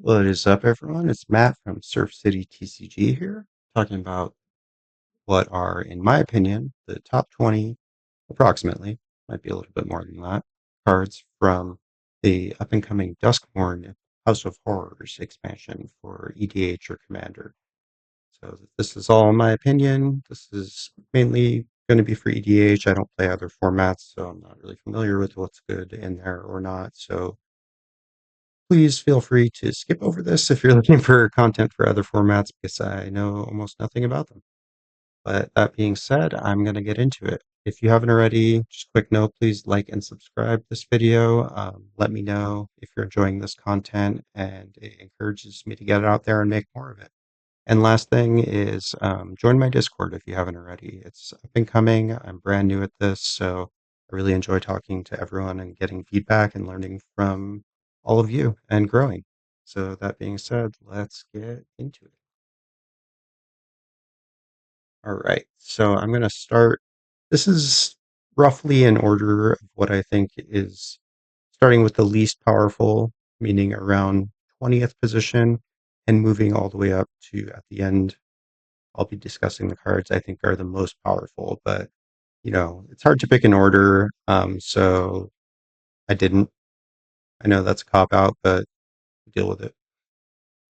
What is up, everyone? It's Matt from Surf City TCG here, talking about what are, in my opinion, the top 20, approximately, might be a little bit more than that, cards from the up-and-coming Duskmourn House of Horrors expansion for EDH or Commander. So this is all my opinion. This is mainly going to be for EDH. I don't play other formats, so I'm not really familiar with what's good in there or not. So please feel free to skip over this if you're looking for content for other formats because I know almost nothing about them. But that being said, I'm going to get into it. If you haven't already, just quick note, please like and subscribe this video. Let me know if you're enjoying this content, and it encourages me to get it out there and make more of it. And last thing is join my Discord if you haven't already. It's up and coming. I'm brand new at this, so I really enjoy talking to everyone and getting feedback and learning from all of you and growing. So that being said, let's get into it. All right, so I'm going to start. This is roughly in order of what I think is starting with the least powerful, meaning around 20th position, and moving all the way up to at the end I'll be discussing the cards I think are the most powerful, but it's hard to pick an order. So I didn't. I know that's a cop out, but deal with it.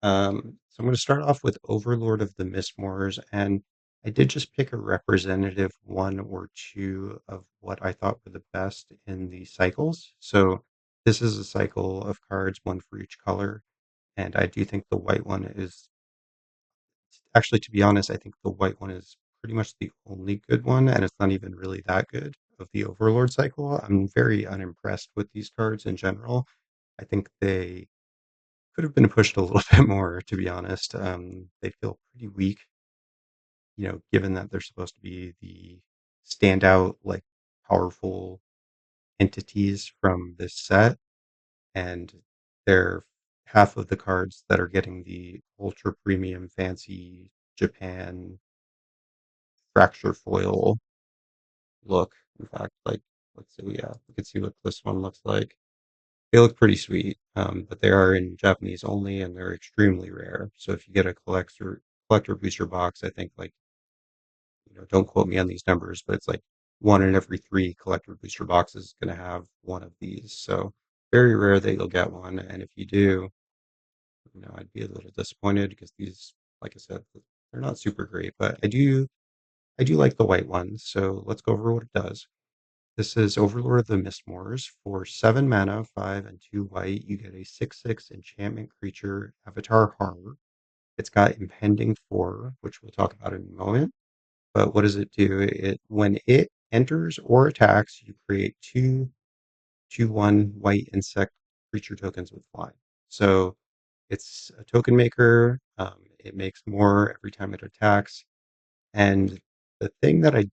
So I'm going to start off with Overlord of the Mistmoors, and I did just pick a representative one or two of what I thought were the best in the cycles. So this is a cycle of cards, one for each color, and I do think the white one is actually, to be honest, I think the white one is pretty much the only good one, and it's not even really that good of the Overlord cycle. I'm very unimpressed with these cards in general. I think they could have been pushed a little bit more, to be honest. They feel pretty weak, given that they're supposed to be the standout, like, powerful entities from this set, and they're half of the cards that are getting the ultra premium fancy Japan fracture foil look. In fact, like, let's see, yeah, we can see what this one looks like. They look pretty sweet, but they are in Japanese only, and they're extremely rare. So if you get a collector booster box, I think, like, don't quote me on these numbers, but it's like one in every three collector booster boxes is going to have one of these. So very rare that you'll get one, and if you do, I'd be a little disappointed because these, like I said, they're not super great, but I do like the white ones. So let's go over what it does. This is Overlord of the Mistmoors. For 7 mana, 5 and 2 white, you get a 6/6 enchantment creature, Avatar Horror. It's got Impending 4, which we'll talk about in a moment. But what does it do? When it enters or attacks, you create 2/1 white insect creature tokens with flying. So it's a token maker. It makes more every time it attacks. And the thing that I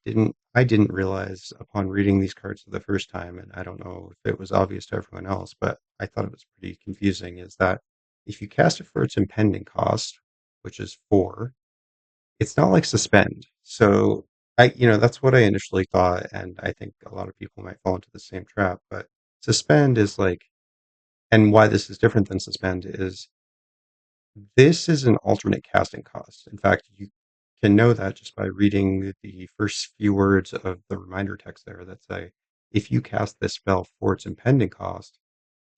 didn't realize upon reading these cards for the first time, and I don't know if it was obvious to everyone else, but I thought it was pretty confusing, is that if you cast it for its impending cost, which is 4, it's not like suspend. So that's what I initially thought, and I think a lot of people might fall into the same trap. But suspend is like, and why this is different than suspend is this is an alternate casting cost. In fact, you can know that just by reading the first few words of the reminder text there that say, if you cast this spell for its impending cost,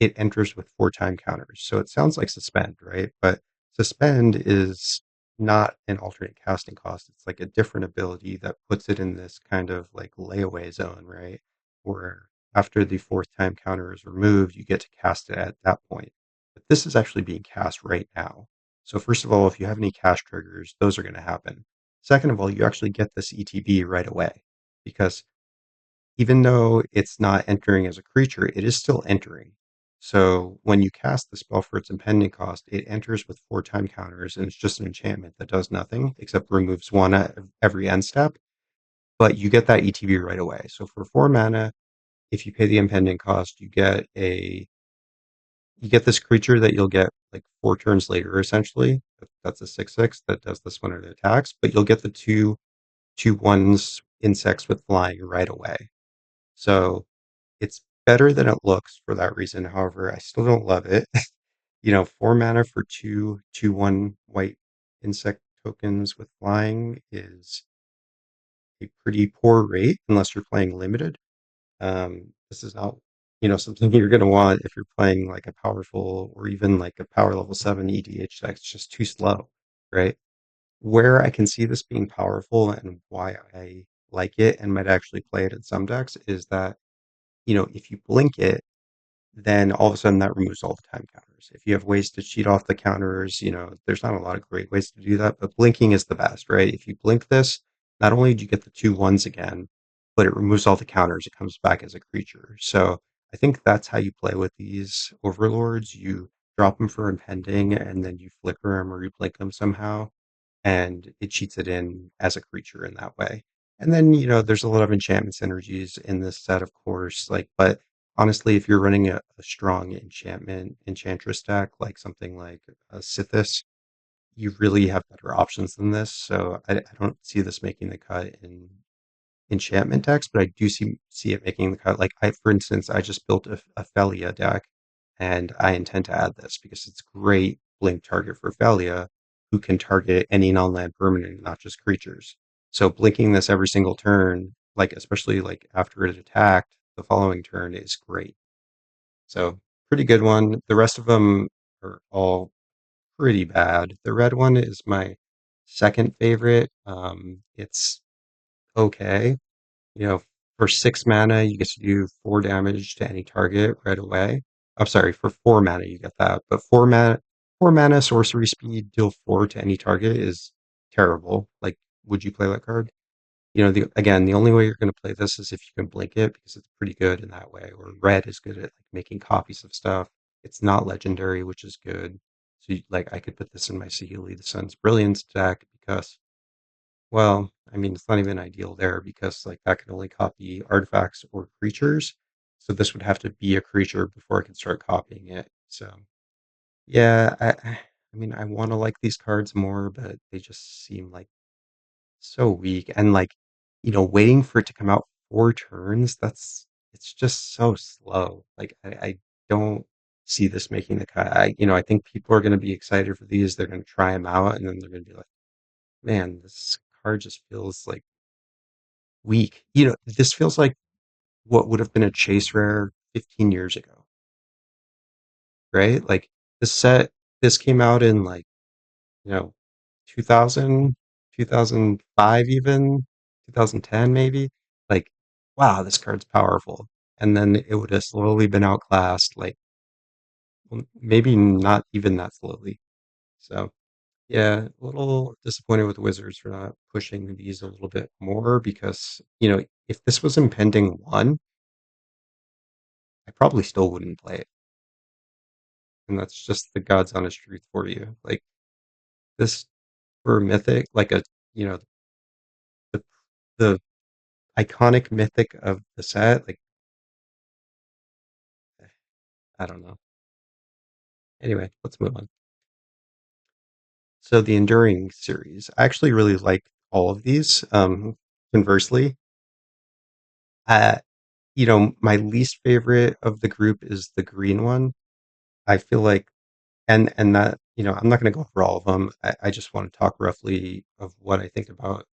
it enters with 4 time counters. So it sounds like suspend, right? But suspend is not an alternate casting cost. It's like a different ability that puts it in this kind of like layaway zone, right? Where after the 4th time counter is removed, you get to cast it at that point. But this is actually being cast right now. So first of all, if you have any cast triggers, those are going to happen. Second of all, you actually get this ETB right away because even though it's not entering as a creature, it is still entering. So when you cast the spell for its impending cost, it enters with 4 time counters, and it's just an enchantment that does nothing except removes one at every end step. But you get that ETB right away. So for 4 mana, if you pay the impending cost, you get this creature that you'll get like 4 turns later, essentially. That's a 6/6 that does this when it attacks, but you'll get the 2/1s insects with flying right away. So it's better than it looks for that reason. However, I still don't love it. 4 mana for 2/1 white insect tokens with flying is a pretty poor rate unless you're playing limited. This is not, something you're going to want if you're playing like a powerful or even like a power level 7 EDH deck. It's just too slow, right? Where I can see this being powerful and why I like it and might actually play it in some decks is that, if you blink it, then all of a sudden that removes all the time counters. If you have ways to cheat off the counters, there's not a lot of great ways to do that, but blinking is the best, right? If you blink this, not only do you get the 2/1s again, but it removes all the counters. It comes back as a creature. So I think that's how you play with these overlords. You drop them for impending, and then you flicker them or you blink them somehow, and it cheats it in as a creature in that way. And then, there's a lot of enchantment synergies in this set, of course. But honestly, if you're running a strong enchantress deck, like something like a Sithis, you really have better options than this. So I don't see this making the cut in enchantment decks, but I do see it making the cut. Like for instance, I just built a Felia deck, and I intend to add this because it's great blink target for Felia, who can target any non-land permanent, not just creatures. So blinking this every single turn, like especially like after it attacked the following turn, is great. So pretty good one. The rest of them are all pretty bad. The red one is my second favorite. It's okay. You know, for 6 mana, you get to do 4 damage to any target right away. I'm sorry, for 4 mana you get that, but 4 mana sorcery speed deal 4 to any target is terrible. Like, would you play that card? The only way you're going to play this is if you can blink it because it's pretty good in that way. Or red is good at like making copies of stuff. It's not legendary, which is good. So, like, I could put this in my Saheeli the Sun's Brilliance deck because, well, I mean, it's not even ideal there because like that can only copy artifacts or creatures. So this would have to be a creature before I can start copying it. So yeah, I mean, I want to like these cards more, but they just seem like so weak. And like, waiting for it to come out 4 turns, it's just so slow. Like I don't see this making the cut. I think people are going to be excited for these. They're going to try them out, and then they're going to be like, man, this card just feels like weak. This feels like what would have been a chase rare 15 years ago, right? Like this set, this came out in like, you know, 2000, 2005 even, 2010 maybe. Like, wow, this card's powerful. And then it would have slowly been outclassed, like, well, maybe not even that slowly. So, yeah, a little disappointed with Wizards for not pushing these a little bit more because, if this was impending one, I probably still wouldn't play it. And that's just the God's honest truth for you. Like this for Mythic, like the the iconic Mythic of the set. Like I don't know. Anyway, let's move on. So the Enduring series, I actually really like all of these. Conversely, uh, my least favorite of the group is the green one. I feel like, and that I'm not going to go over all of them. I just want to talk roughly of what I think about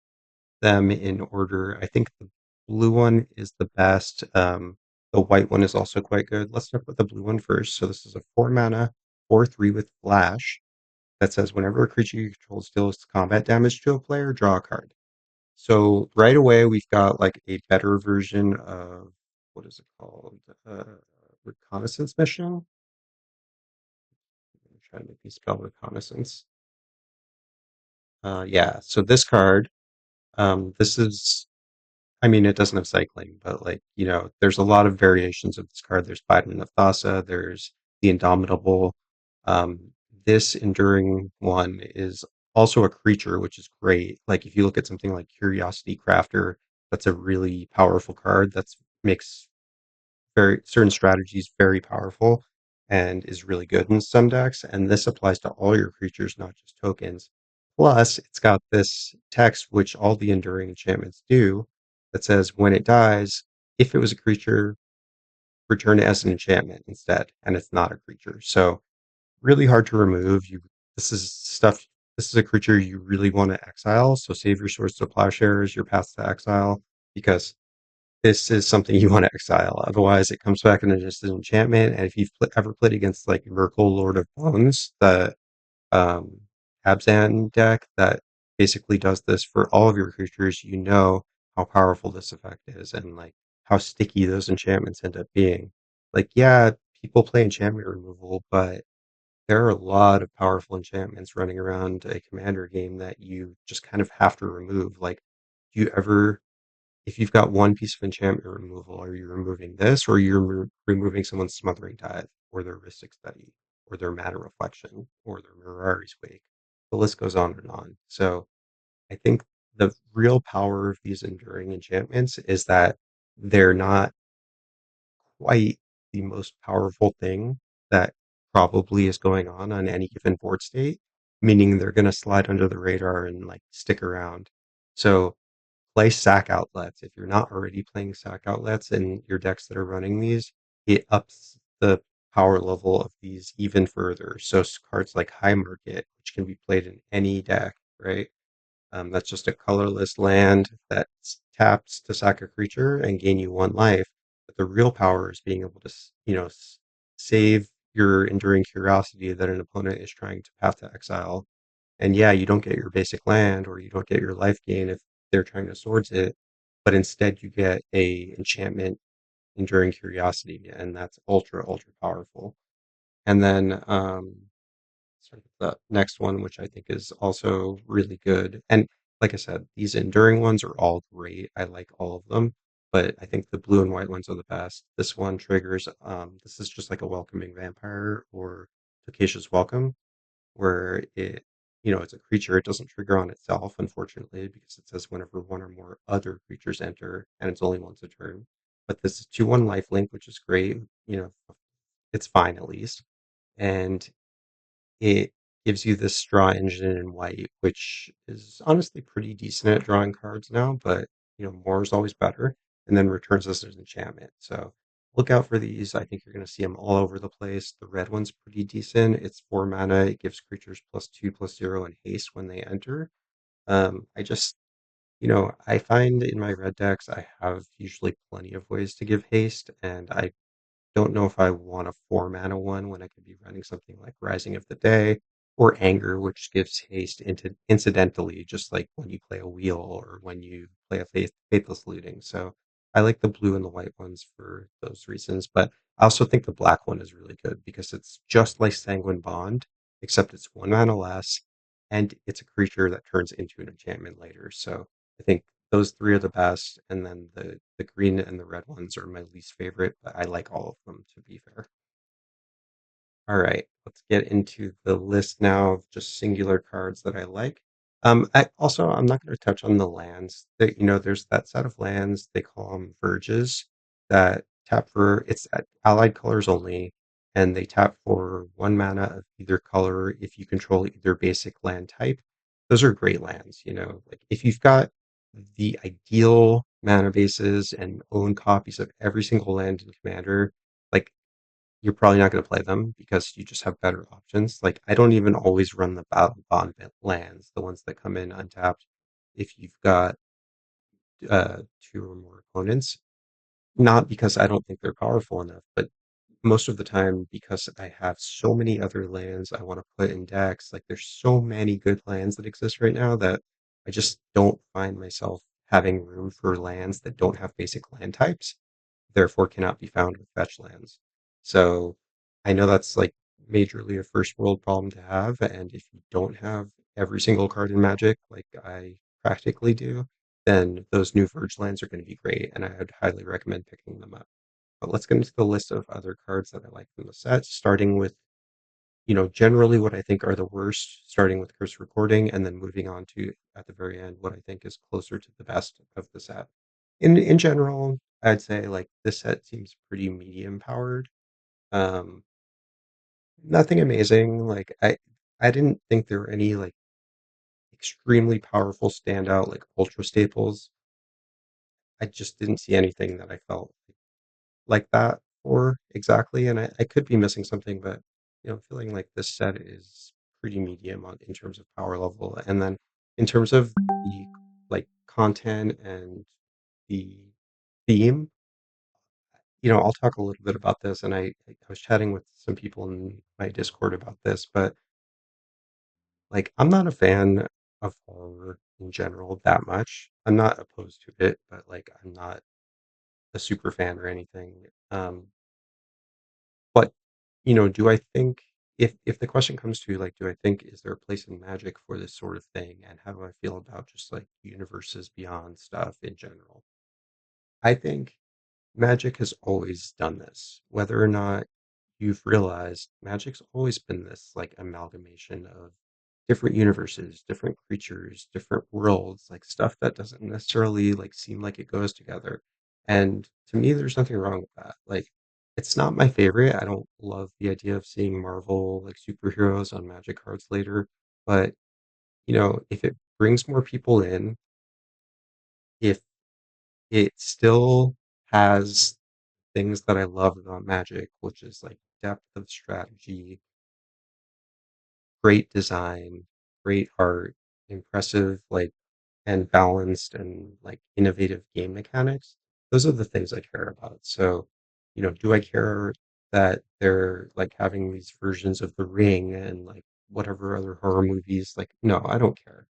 them in order. I think the blue one is the best. The white one is also quite good. Let's start with the blue one first. So this is a 4 mana, 4/3 with flash that says whenever a creature you control deals combat damage to a player, draw a card. So right away we've got like a better version of what is it called? Reconnaissance mission. I'm trying to make me spell reconnaissance. Yeah. So this card, this is I mean, it doesn't have cycling, but like, there's a lot of variations of this card. There's Biden of Thassa, there's the Indomitable. Um, this Enduring one is also a creature, which is great. Like if you look at something like Curiosity Crafter, that's a really powerful card that makes very certain strategies very powerful and is really good in some decks. And this applies to all your creatures, not just tokens. Plus, it's got this text, which all the enduring enchantments do, that says when it dies, if it was a creature, return it as an enchantment instead, and it's not a creature. So really hard to remove. This is stuff. This is a creature you really want to exile. So save your Swords to Plowshares, your Paths to Exile, because this is something you want to exile. Otherwise, it comes back in a distant enchantment. And if you've ever played against like Miracle Lord of Bones, the um, Abzan deck that basically does this for all of your creatures, you know how powerful this effect is and like how sticky those enchantments end up being. Like, yeah, people play enchantment removal, but there are a lot of powerful enchantments running around a commander game that you just kind of have to remove. Like, do you ever, if you've got one piece of enchantment removal, are you removing this or you're removing someone's Smothering Tithe or their Rhystic Study or their Matter Reflection or their Mirari's Wake? The list goes on and on. So I think the real power of these enduring enchantments is that they're not quite the most powerful thing that probably is going on any given board state, meaning they're going to slide under the radar and like stick around. So play sack outlets. If you're not already playing sack outlets in your decks that are running these, it ups the power level of these even further. So cards like High Market, which can be played in any deck, right? That's just a colorless land that taps to sack a creature and gain you one life. But the real power is being able to, save your enduring curiosity that an opponent is trying to path to exile. And yeah, you don't get your basic land or you don't get your life gain if they're trying to swords it, but instead you get a enchantment enduring curiosity, and that's ultra powerful. And then sort of the next one, which I think is also really good. And like I said, these enduring ones are all great. I like all of them, but I think the blue and white ones are the best. This one triggers, this is just like a welcoming vampire or Tocacious Welcome, where it's a creature. It doesn't trigger on itself, unfortunately, because it says whenever one or more other creatures enter, and it's only once a turn. But this is 2/1 lifelink, which is great. It's fine at least. And it gives you this straw engine in white, which is honestly pretty decent at drawing cards now, but more is always better. And then returns this as an enchantment. So look out for these. I think you're going to see them all over the place. The red one's pretty decent. It's 4 mana. It gives creatures +2/+0 and haste when they enter. I just, I find in my red decks I have usually plenty of ways to give haste, and I don't know if I want a 4 mana one when I could be running something like Rising of the Day or Anger, which gives haste incidentally, just like when you play a wheel or when you play a Faithless Looting. So I like the blue and the white ones for those reasons, but I also think the black one is really good because it's just like Sanguine Bond, except it's 1 mana less, and it's a creature that turns into an enchantment later. So I think those three are the best, and then the green and the red ones are my least favorite, but I like all of them, to be fair. All right, let's get into the list now of just singular cards that I like. I'm not going to touch on the lands. There's that set of lands they call them verges that tap for it's at allied colors only, and they tap for 1 mana of either color if you control either basic land type. Those are great lands. Like if you've got the ideal mana bases and own copies of every single land in Commander, like you're probably not going to play them because you just have better options. Like I don't even always run the battle bond lands, the ones that come in untapped. If you've got two or more opponents, not because I don't think they're powerful enough, but most of the time because I have so many other lands I want to put in decks. Like there's so many good lands that exist right now that I just don't find myself having room for lands that don't have basic land types, therefore cannot be found with fetch lands. So I know that's like majorly a first world problem to have, and if you don't have every single card in Magic like I practically do, then those new Verge lands are going to be great, and I would highly recommend picking them up. But let's get into the list of other cards that I like from the set, starting with generally what I think are the worst, starting with Curse Recording, and then moving on to, at the very end, what I think is closer to the best of the set. In general, I'd say like this set seems pretty medium powered. Um, Nothing amazing. Like I didn't think there were any like extremely powerful standout like ultra staples. I just didn't see anything that I felt like that for exactly, and I could be missing something, but feeling like this set is pretty medium in terms of power level, and then in terms of the like content and the theme, I'll talk a little bit about this, and I was chatting with some people in my Discord about this, but like I'm not a fan of horror in general that much. I'm not opposed to it, but like I'm not a super fan or anything. But do I think if the question comes to like, do I think is there a place in Magic for this sort of thing, and how do I feel about just like universes beyond stuff in general? I think Magic has always done this. Whether or not you've realized, Magic's always been this like amalgamation of different universes, different creatures, different worlds, like stuff that doesn't necessarily like seem like it goes together. And to me, there's nothing wrong with that. Like, it's not my favorite. I don't love the idea of seeing Marvel like superheroes on Magic cards later, but if it brings more people in, if it still has things that I love about Magic, which is like depth of strategy, great design, great art, impressive, like, and balanced and like innovative game mechanics. Those are the things I care about. So, do I care that they're like having these versions of The Ring and like whatever other horror movies? Like, no, I don't care.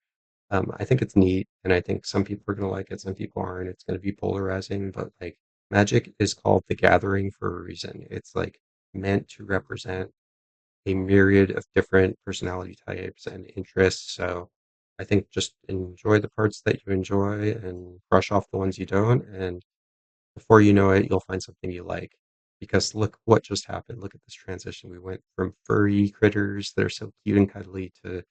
I think it's neat, and I think some people are going to like it, some people aren't. It's going to be polarizing, but like Magic is called The Gathering for a reason. It's like meant to represent a myriad of different personality types and interests. So I think just enjoy the parts that you enjoy and brush off the ones you don't. And before you know it, you'll find something you like. Because look what just happened. Look at this transition. We went from furry critters that are so cute and cuddly to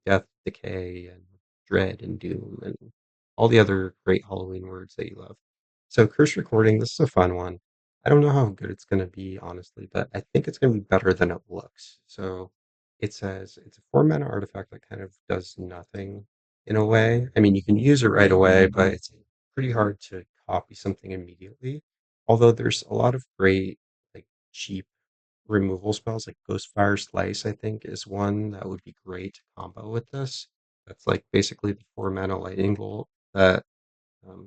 death, decay, and dread and doom, and all the other great Halloween words that you love. So, curse recording, this is a fun one. I don't know how good it's going to be, honestly, but I think it's going to be better than it looks. So, it says it's a 4 mana artifact that kind of does nothing in a way. I mean, you can use it right away, but it's pretty hard to copy something immediately. Although there's a lot of great, like, cheap removal spells like Ghostfire Slice, I think, is one that would be great to combo with this. That's like basically the 4 mana lightning bolt that let me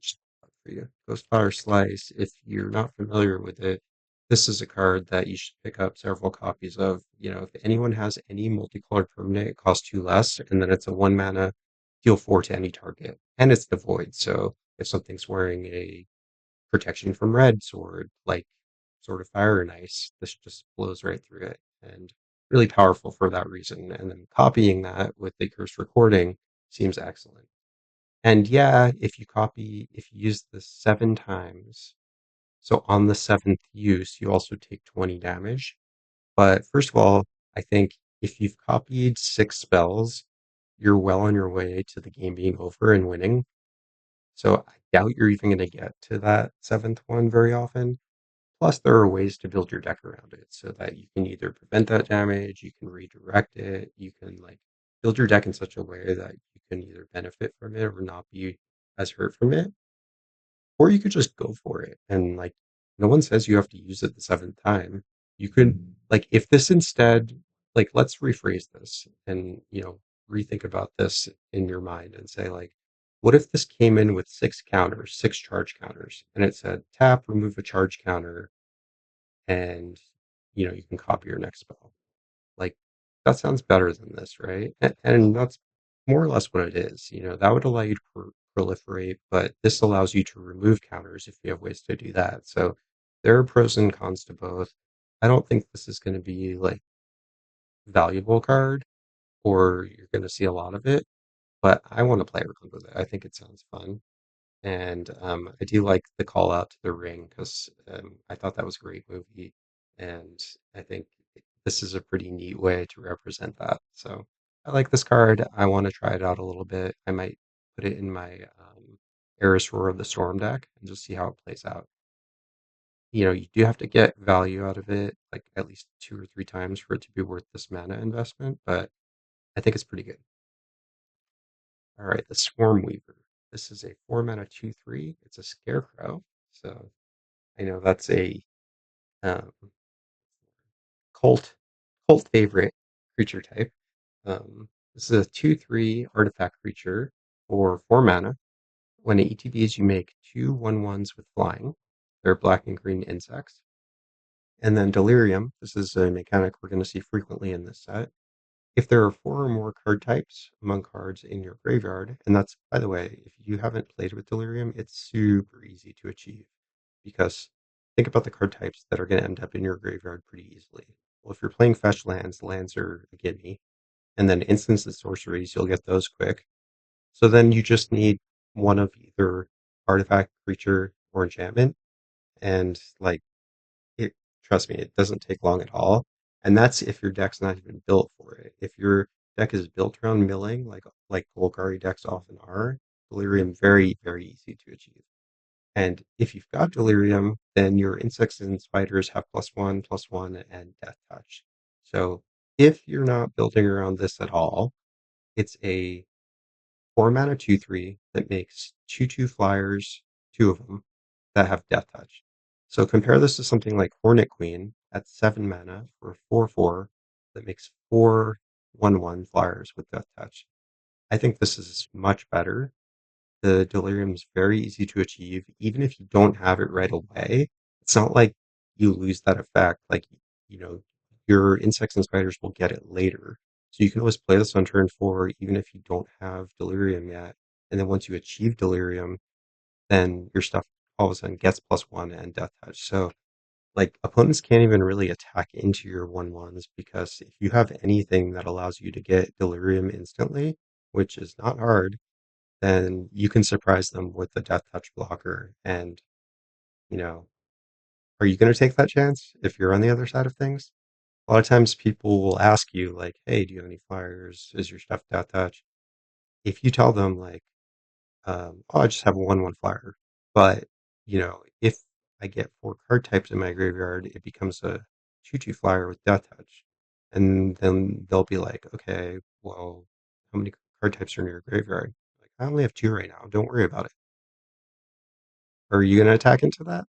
just put for you. Ghostfire Slice, if you're not familiar with it, this is a card that you should pick up several copies of. If anyone has any multicolored permanent, it costs 2 less, and then it's a 1 mana deal 4 to any target. And it's devoid, so if something's wearing a protection from red sword, like sort of fire and ice. This just blows right through it and really powerful for that reason. And then copying that with the curse recording seems excellent. And yeah, if you use this 7 times, so on the seventh use, you also take 20 damage. But first of all, I think if you've copied 6 spells, you're well on your way to the game being over and winning. So I doubt you're even going to get to that seventh one very often. Plus, there are ways to build your deck around it so that you can either prevent that damage, you can redirect it, you can like build your deck in such a way that you can either benefit from it or not be as hurt from it. Or you could just go for it. And like, no one says you have to use it the seventh time. You could, like, if this instead, like, let's rephrase this and, rethink about this in your mind and say, like, what if this came in with 6 counters, 6 charge counters, and it said tap, remove a charge counter, and you can copy your next spell. Like that sounds better than this, right? And that's more or less what it is. That would allow you to proliferate, but this allows you to remove counters if you have ways to do that. So there are pros and cons to both. I don't think this is going to be like valuable card or you're going to see a lot of it, but I want to play around with it. I think it sounds fun. And I do like the call out to The Ring because I thought that was a great movie, and I think this is a pretty neat way to represent that. So I like this card. I want to try it out a little bit. I might put it in my Eris Roar of the Storm deck and just see how it plays out. You do have to get value out of it, like at least 2 or 3 times for it to be worth this mana investment, but I think it's pretty good. All right, the Swarmweaver. This is a 4 mana 2/3. It's a scarecrow. So I know that's a um, cult cult favorite creature type. This is a 2/3 artifact creature for 4 mana. When it ETBs, you make 2/1/1s with flying. They're black and green insects. And then Delirium. This is a mechanic we're going to see frequently in this set. If there are 4 or more card types among cards in your graveyard, and that's, by the way, if you haven't played with Delirium, it's super easy to achieve because think about the card types that are going to end up in your graveyard pretty easily. Well, if you're playing fetch lands, lands are a gimme, and then instants and sorceries, you'll get those quick. So then you just need one of either artifact, creature, or enchantment, and like it, trust me, it doesn't take long at all. And that's if your deck's not even built for it. If your deck is built around milling, like Golgari decks often are, Delirium very, very easy to achieve. And if you've got Delirium, then your insects and spiders have +1/+1, and Death Touch. So if you're not building around this at all, it's a 4 mana 2/3 that makes 2/2 flyers, 2 of them, that have Death Touch. So compare this to something like Hornet Queen at 7 mana for a 4/4 that makes 4/1/1 flyers with Death Touch. I think this is much better. The Delirium is very easy to achieve, even if you don't have it right away. It's not like you lose that effect. Like, you know, your insects and spiders will get it later. So you can always play this on turn 4, even if you don't have Delirium yet. And then once you achieve Delirium, then your stuff all of a sudden gets +1 and Death Touch. So, like, opponents can't even really attack into your 1/1s because if you have anything that allows you to get Delirium instantly, which is not hard, then you can surprise them with the Death Touch blocker. And, you know, are you going to take that chance if you're on the other side of things? A lot of times people will ask you, like, hey, do you have any flyers? Is your stuff Death Touch? If you tell them, like, oh, I just have a 1/1 flyer, but, if I get 4 card types in my graveyard, it becomes a 2/2 flyer with Death Touch. And then they'll be like, okay, well, how many card types are in your graveyard? Like, I only have 2 right now. Don't worry about it. Are you going to attack into that?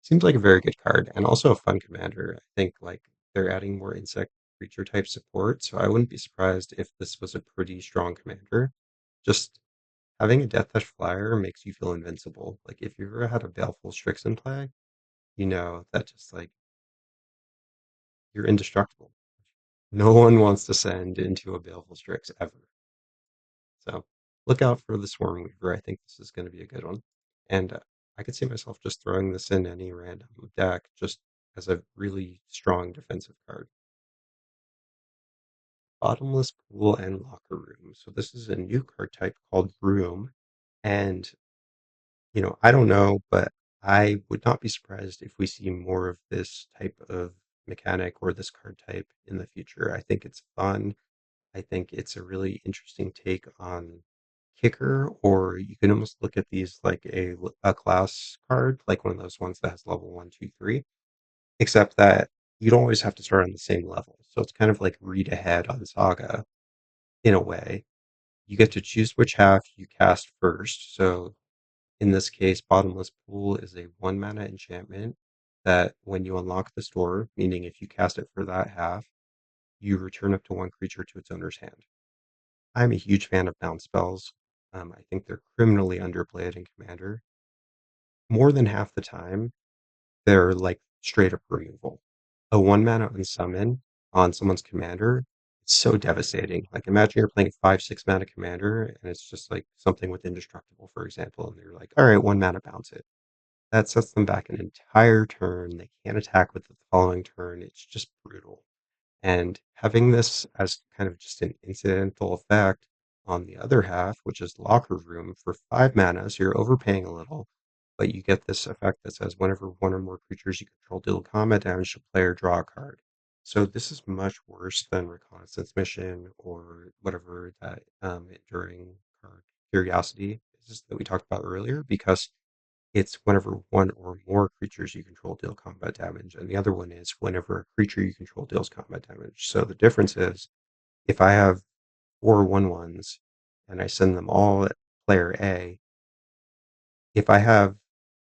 Seems like a very good card and also a fun commander. I think like they're adding more insect creature type support, so I wouldn't be surprised if this was a pretty strong commander. Just having a Death Touch flyer makes you feel invincible. Like if you've ever had a Baleful Strix in play, you know that just like you're indestructible. No one wants to send into a Baleful Strix ever. So look out for the Swarmweaver. I think this is going to be a good one. And I could see myself just throwing this in any random deck just as a really strong defensive card. Bottomless Pool and Locker Room. So this is a new card type called Room. And, I don't know, but I would not be surprised if we see more of this type of mechanic or this card type in the future. I think it's fun. I think it's a really interesting take on kicker, or you can almost look at these like a class card, like one of those ones that has level 1, 2, 3, except that you don't always have to start on the same level. So it's kind of like read ahead on Saga in a way. You get to choose which half you cast first. So in this case, Bottomless Pool is a 1 mana enchantment that when you unlock the store, meaning if you cast it for that half, you return up to 1 creature to its owner's hand. I'm a huge fan of bounce spells. I think they're criminally underplayed in Commander. More than half the time, they're like straight up removal. A 1 mana unsummon on someone's commander, it's so devastating. Like imagine you're playing a 5, 6 mana commander and it's just like something with indestructible, for example, and they're like, all right, 1 mana bounce it. That sets them back an entire turn. They can't attack with the following turn. It's just brutal. And having this as kind of just an incidental effect on the other half, which is Locker Room for 5 mana, so you're overpaying a little, but you get this effect that says whenever 1 or more creatures you control deal combat damage to player, draw a card. So this is much worse than Reconnaissance Mission or whatever that Enduring card Curiosity is that we talked about earlier, because it's whenever 1 or more creatures you control deal combat damage, and the other one is whenever a creature you control deals combat damage. So the difference is if I have 4/1/1s and I send them all at player A, if I have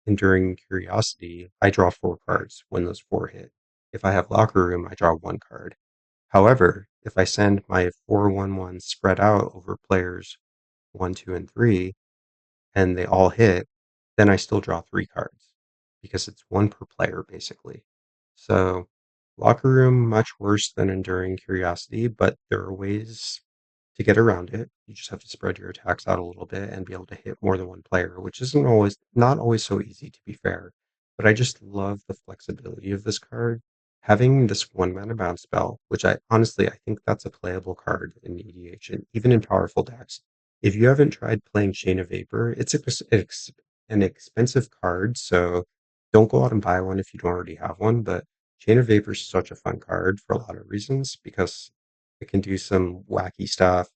Enduring Curiosity, I draw 4 cards when those 4 hit. If I have Locker Room, I draw one card. However, if I send my 4/1/1 spread out over players 1, 2, and 3, and they all hit, then I still draw 3 cards because it's one per player, basically. So, Locker Room, much worse than Enduring Curiosity, but there are ways to get around it. You just have to spread your attacks out a little bit and be able to hit more than one player, which isn't always not always so easy, to be fair. But I just love the flexibility of this card. Having this 1 mana bounce spell, which I think that's a playable card in EDH and even in powerful decks. If you haven't tried playing Chain of Vapor, it's an expensive card, so don't go out and buy one if you don't already have one. But Chain of Vapor is such a fun card for a lot of reasons because it can do some wacky stuff,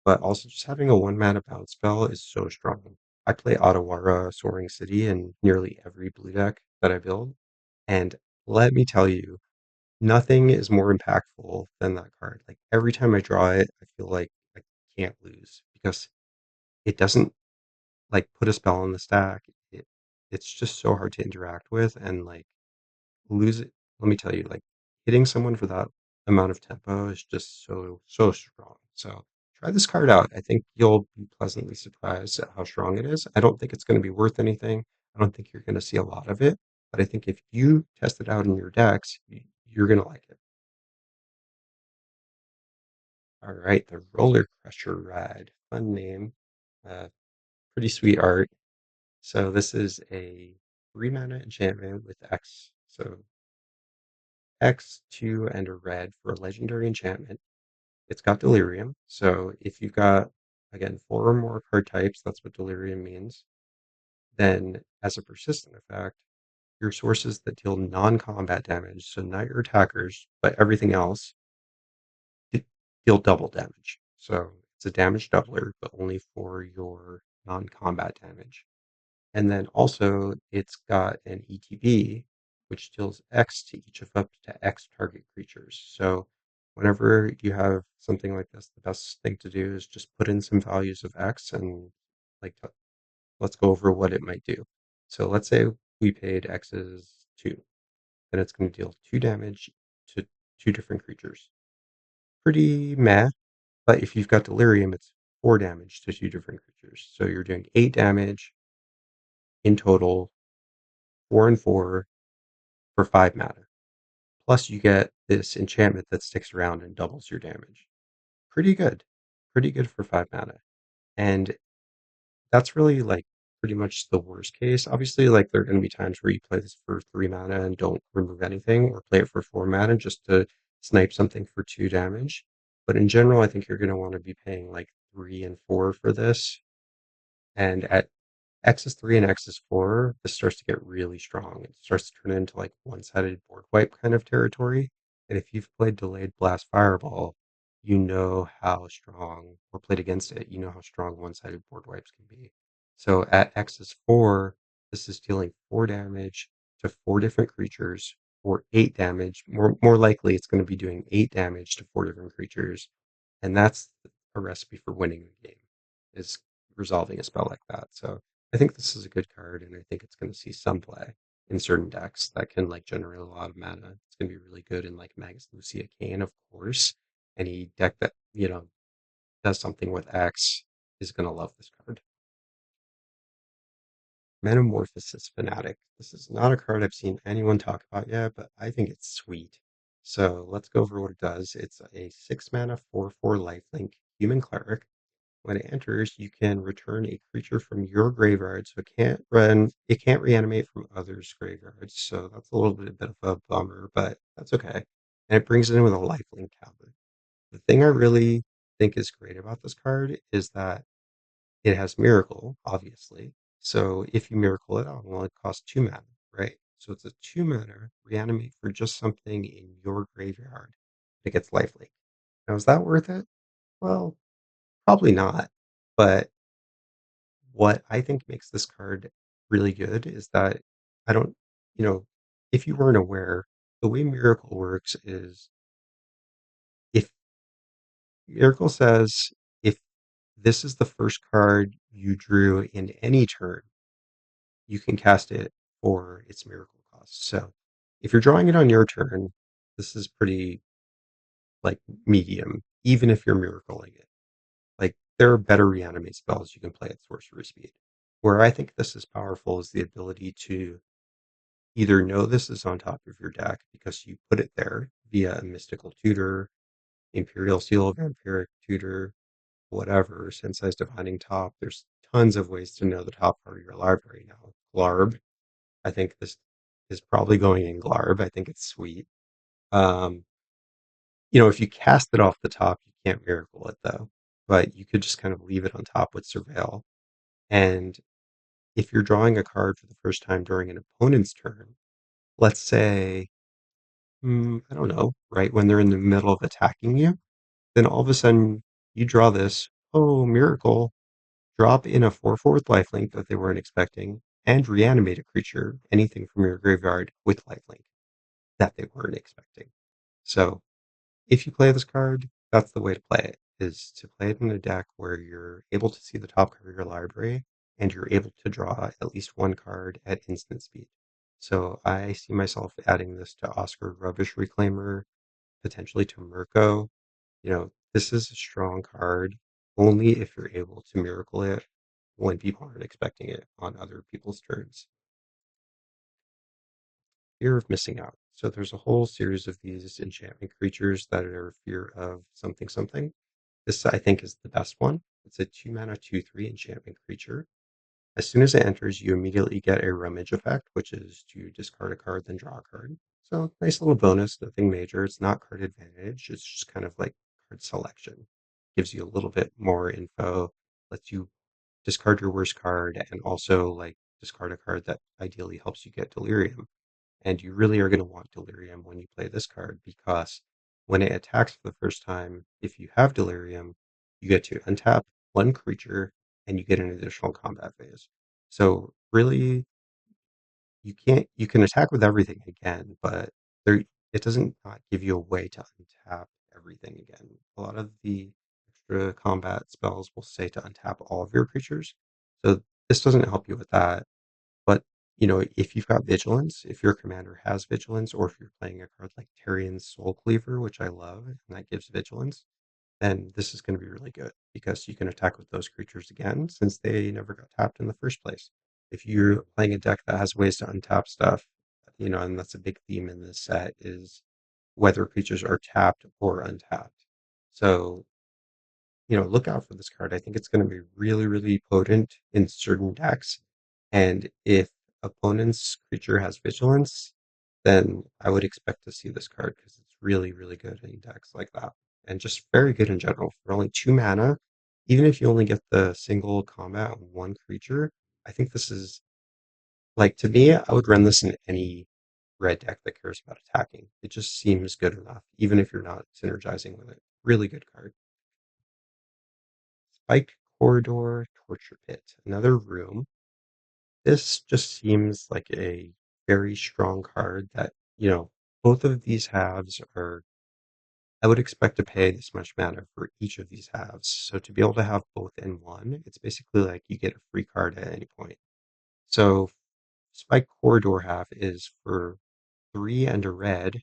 but also just having a 1 mana bounce spell is so strong. I play Ottawara Soaring City in nearly every blue deck that I build, and let me tell you, nothing is more impactful than that card. Like every time I draw it, I feel like I can't lose because it doesn't like put a spell on the stack. It it's just so hard to interact with and like lose it. Let me tell you, like hitting someone for that amount of tempo is just so strong. So try this card out. I think you'll be pleasantly surprised at how strong it is. I don't think it's going to be worth anything. I don't think you're going to see a lot of it, but I think if you test it out in your decks, you're going to like it. All right, the Rollercrusher Ride. Fun name. Uh, Pretty sweet art. So this is a 3 mana enchantment with X. So X, 2, and a red for a legendary enchantment. It's got Delirium. So if you've got, again, 4 or more card types, that's what Delirium means. Then, as a persistent effect, your sources that deal non-combat damage, so not your attackers, but everything else, deal double damage. So it's a damage doubler, but only for your non-combat damage. And then also it's got an ETB, which deals X to each of up to X target creatures. So whenever you have something like this, the best thing to do is just put in some values of X and like let's go over what it might do. So let's say we paid X is 2, then it's going to deal 2 damage to 2 different creatures. Pretty meh, but if you've got Delirium, it's 4 damage to 2 different creatures. So you're doing 8 damage in total, 4 and 4 for 5 mana. Plus, you get this enchantment that sticks around and doubles your damage. Pretty good. Pretty good for 5 mana. And that's really like pretty much the worst case. Obviously, like there are going to be times where you play this for 3 mana and don't remove anything, or play it for 4 mana just to snipe something for 2 damage. But in general, I think you're going to want to be paying like 3 and 4 for this. And at X is 3 and X is 4, this starts to get really strong. It starts to turn into like one-sided board wipe kind of territory. And if you've played Delayed Blast Fireball, you know how strong, or played against it, you know how strong one-sided board wipes can be. So at X is 4, this is dealing 4 damage to 4 different creatures, or 8 damage. More likely, it's going to be doing 8 damage to 4 different creatures, and that's a recipe for winning the game. Is resolving a spell like that. So I think this is a good card, and I think it's going to see some play in certain decks that can like generate a lot of mana. It's going to be really good in like Magus Lucia Kane, of course. Any deck that does something with X is going to love this card. Metamorphosis Fanatic. This is not a card I've seen anyone talk about yet, but I think it's sweet. So let's go over what it does. It's a 6 mana 4/4 lifelink human cleric. When it enters, you can return a creature from your graveyard, so it can't reanimate from others' graveyards. So that's a little bit of a bummer, but that's okay. And it brings it in with a lifelink counter. The thing I really think is great about this card is that it has Miracle, obviously. So if you Miracle it out, well, it costs 2 mana, right? So it's a 2 mana reanimate for just something in your graveyard. It gets lifelink. Now, is that worth it? Well, probably not. But what I think makes this card really good is that I don't, you know, if you weren't aware, the way Miracle works is if Miracle says if this is the first card you drew in any turn, you can cast it for its Miracle cost. So if you're drawing it on your turn, this is pretty like medium, even if you're miracling it. Like there are better reanimate spells you can play at sorcery speed. Where I think this is powerful is the ability to either know this is on top of your deck because you put it there via a mystical tutor, Imperial Seal, Vampiric Tutor, whatever, Sensei's Divining Top. There's tons of ways to know the top part of your library now. Glarb, I think this is probably going in Glarb. I think it's sweet. Um, if you cast it off the top, you can't miracle it though. But you could just kind of leave it on top with Surveil. And if you're drawing a card for the first time during an opponent's turn, let's say, I don't know, right when they're in the middle of attacking you, then all of a sudden you draw this, oh, miracle, drop in a 4/4 lifelink that they weren't expecting, and reanimate a creature, anything from your graveyard with lifelink that they weren't expecting. So if you play this card, that's the way to play it, is to play it in a deck where you're able to see the top card of your library and you're able to draw at least one card at instant speed. So I see myself adding this to Oscar Rubbish Reclaimer, potentially to Mirko. This is a strong card only if you're able to miracle it when people aren't expecting it on other people's turns. Fear of missing out. So there's a whole series of these enchantment creatures that are fear of something something. This I think is the best one. It's a 2 mana 2/3 enchantment creature. As soon as it enters, you immediately get a rummage effect, which is to discard a card, then draw a card. So nice little bonus, nothing major. It's not card advantage. It's just kind of like card selection. Gives you a little bit more info, lets you discard your worst card, and also like discard a card that ideally helps you get delirium. And you really are going to want delirium when you play this card because when it attacks for the first time, if you have delirium, you get to untap one creature and you get an additional combat phase. So really, you can attack with everything again, but there it doesn't not give you a way to untap everything again. A lot of the extra combat spells will say to untap all of your creatures. So this doesn't help you with that. But, if you've got vigilance, if your commander has vigilance, or if you're playing a card like Tarian's Soul Cleaver, which I love, and that gives vigilance, then this is going to be really good because you can attack with those creatures again since they never got tapped in the first place. If you're playing a deck that has ways to untap stuff, and that's a big theme in this set is whether creatures are tapped or untapped. So, look out for this card. I think it's going to be really, really potent in certain decks. And if opponent's creature has vigilance, then I would expect to see this card because it's really, really good in decks like that. And just very good in general. For only 2 mana, even if you only get the single combat on one creature, I think this is like to me, I would run this in any red deck that cares about attacking. It just seems good enough, even if you're not synergizing with it. Really good card. Spiked Corridor, Torture Pit, another room. This just seems like a very strong card that, both of these halves are. I would expect to pay this much mana for each of these halves. So to be able to have both in one, it's basically like you get a free card at any point. So Spike Corridor half is for 3 and a red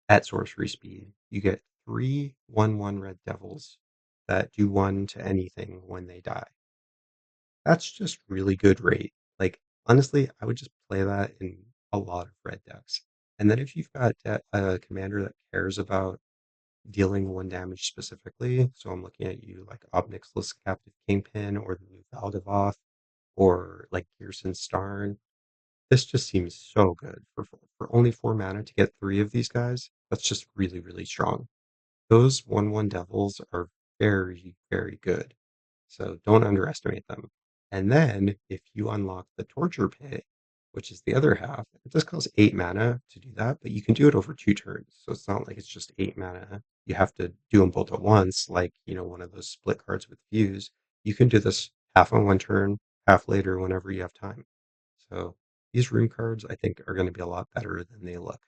at sorcery speed. You get 3/1/1 red devils that do 1 to anything when they die. That's just really good rate. Like, honestly, I would just play that in a lot of red decks. And then if you've got a commander that cares about dealing 1 damage specifically, so I'm looking at you like Obnix's Captive Kingpin or the new Valgavoth or like Gearson Starn, this just seems so good. For only 4 mana to get 3 of these guys, that's just really, really strong. Those 1/1 devils are very, very good. So don't underestimate them. And then if you unlock the torture pit, which is the other half, it just costs 8 mana to do that, but you can do it over 2 turns. So it's not like it's just 8 mana. You have to do them both at once, like, one of those split cards with fuse. You can do this half on one turn, half later, whenever you have time. So these room cards, I think, are going to be a lot better than they look.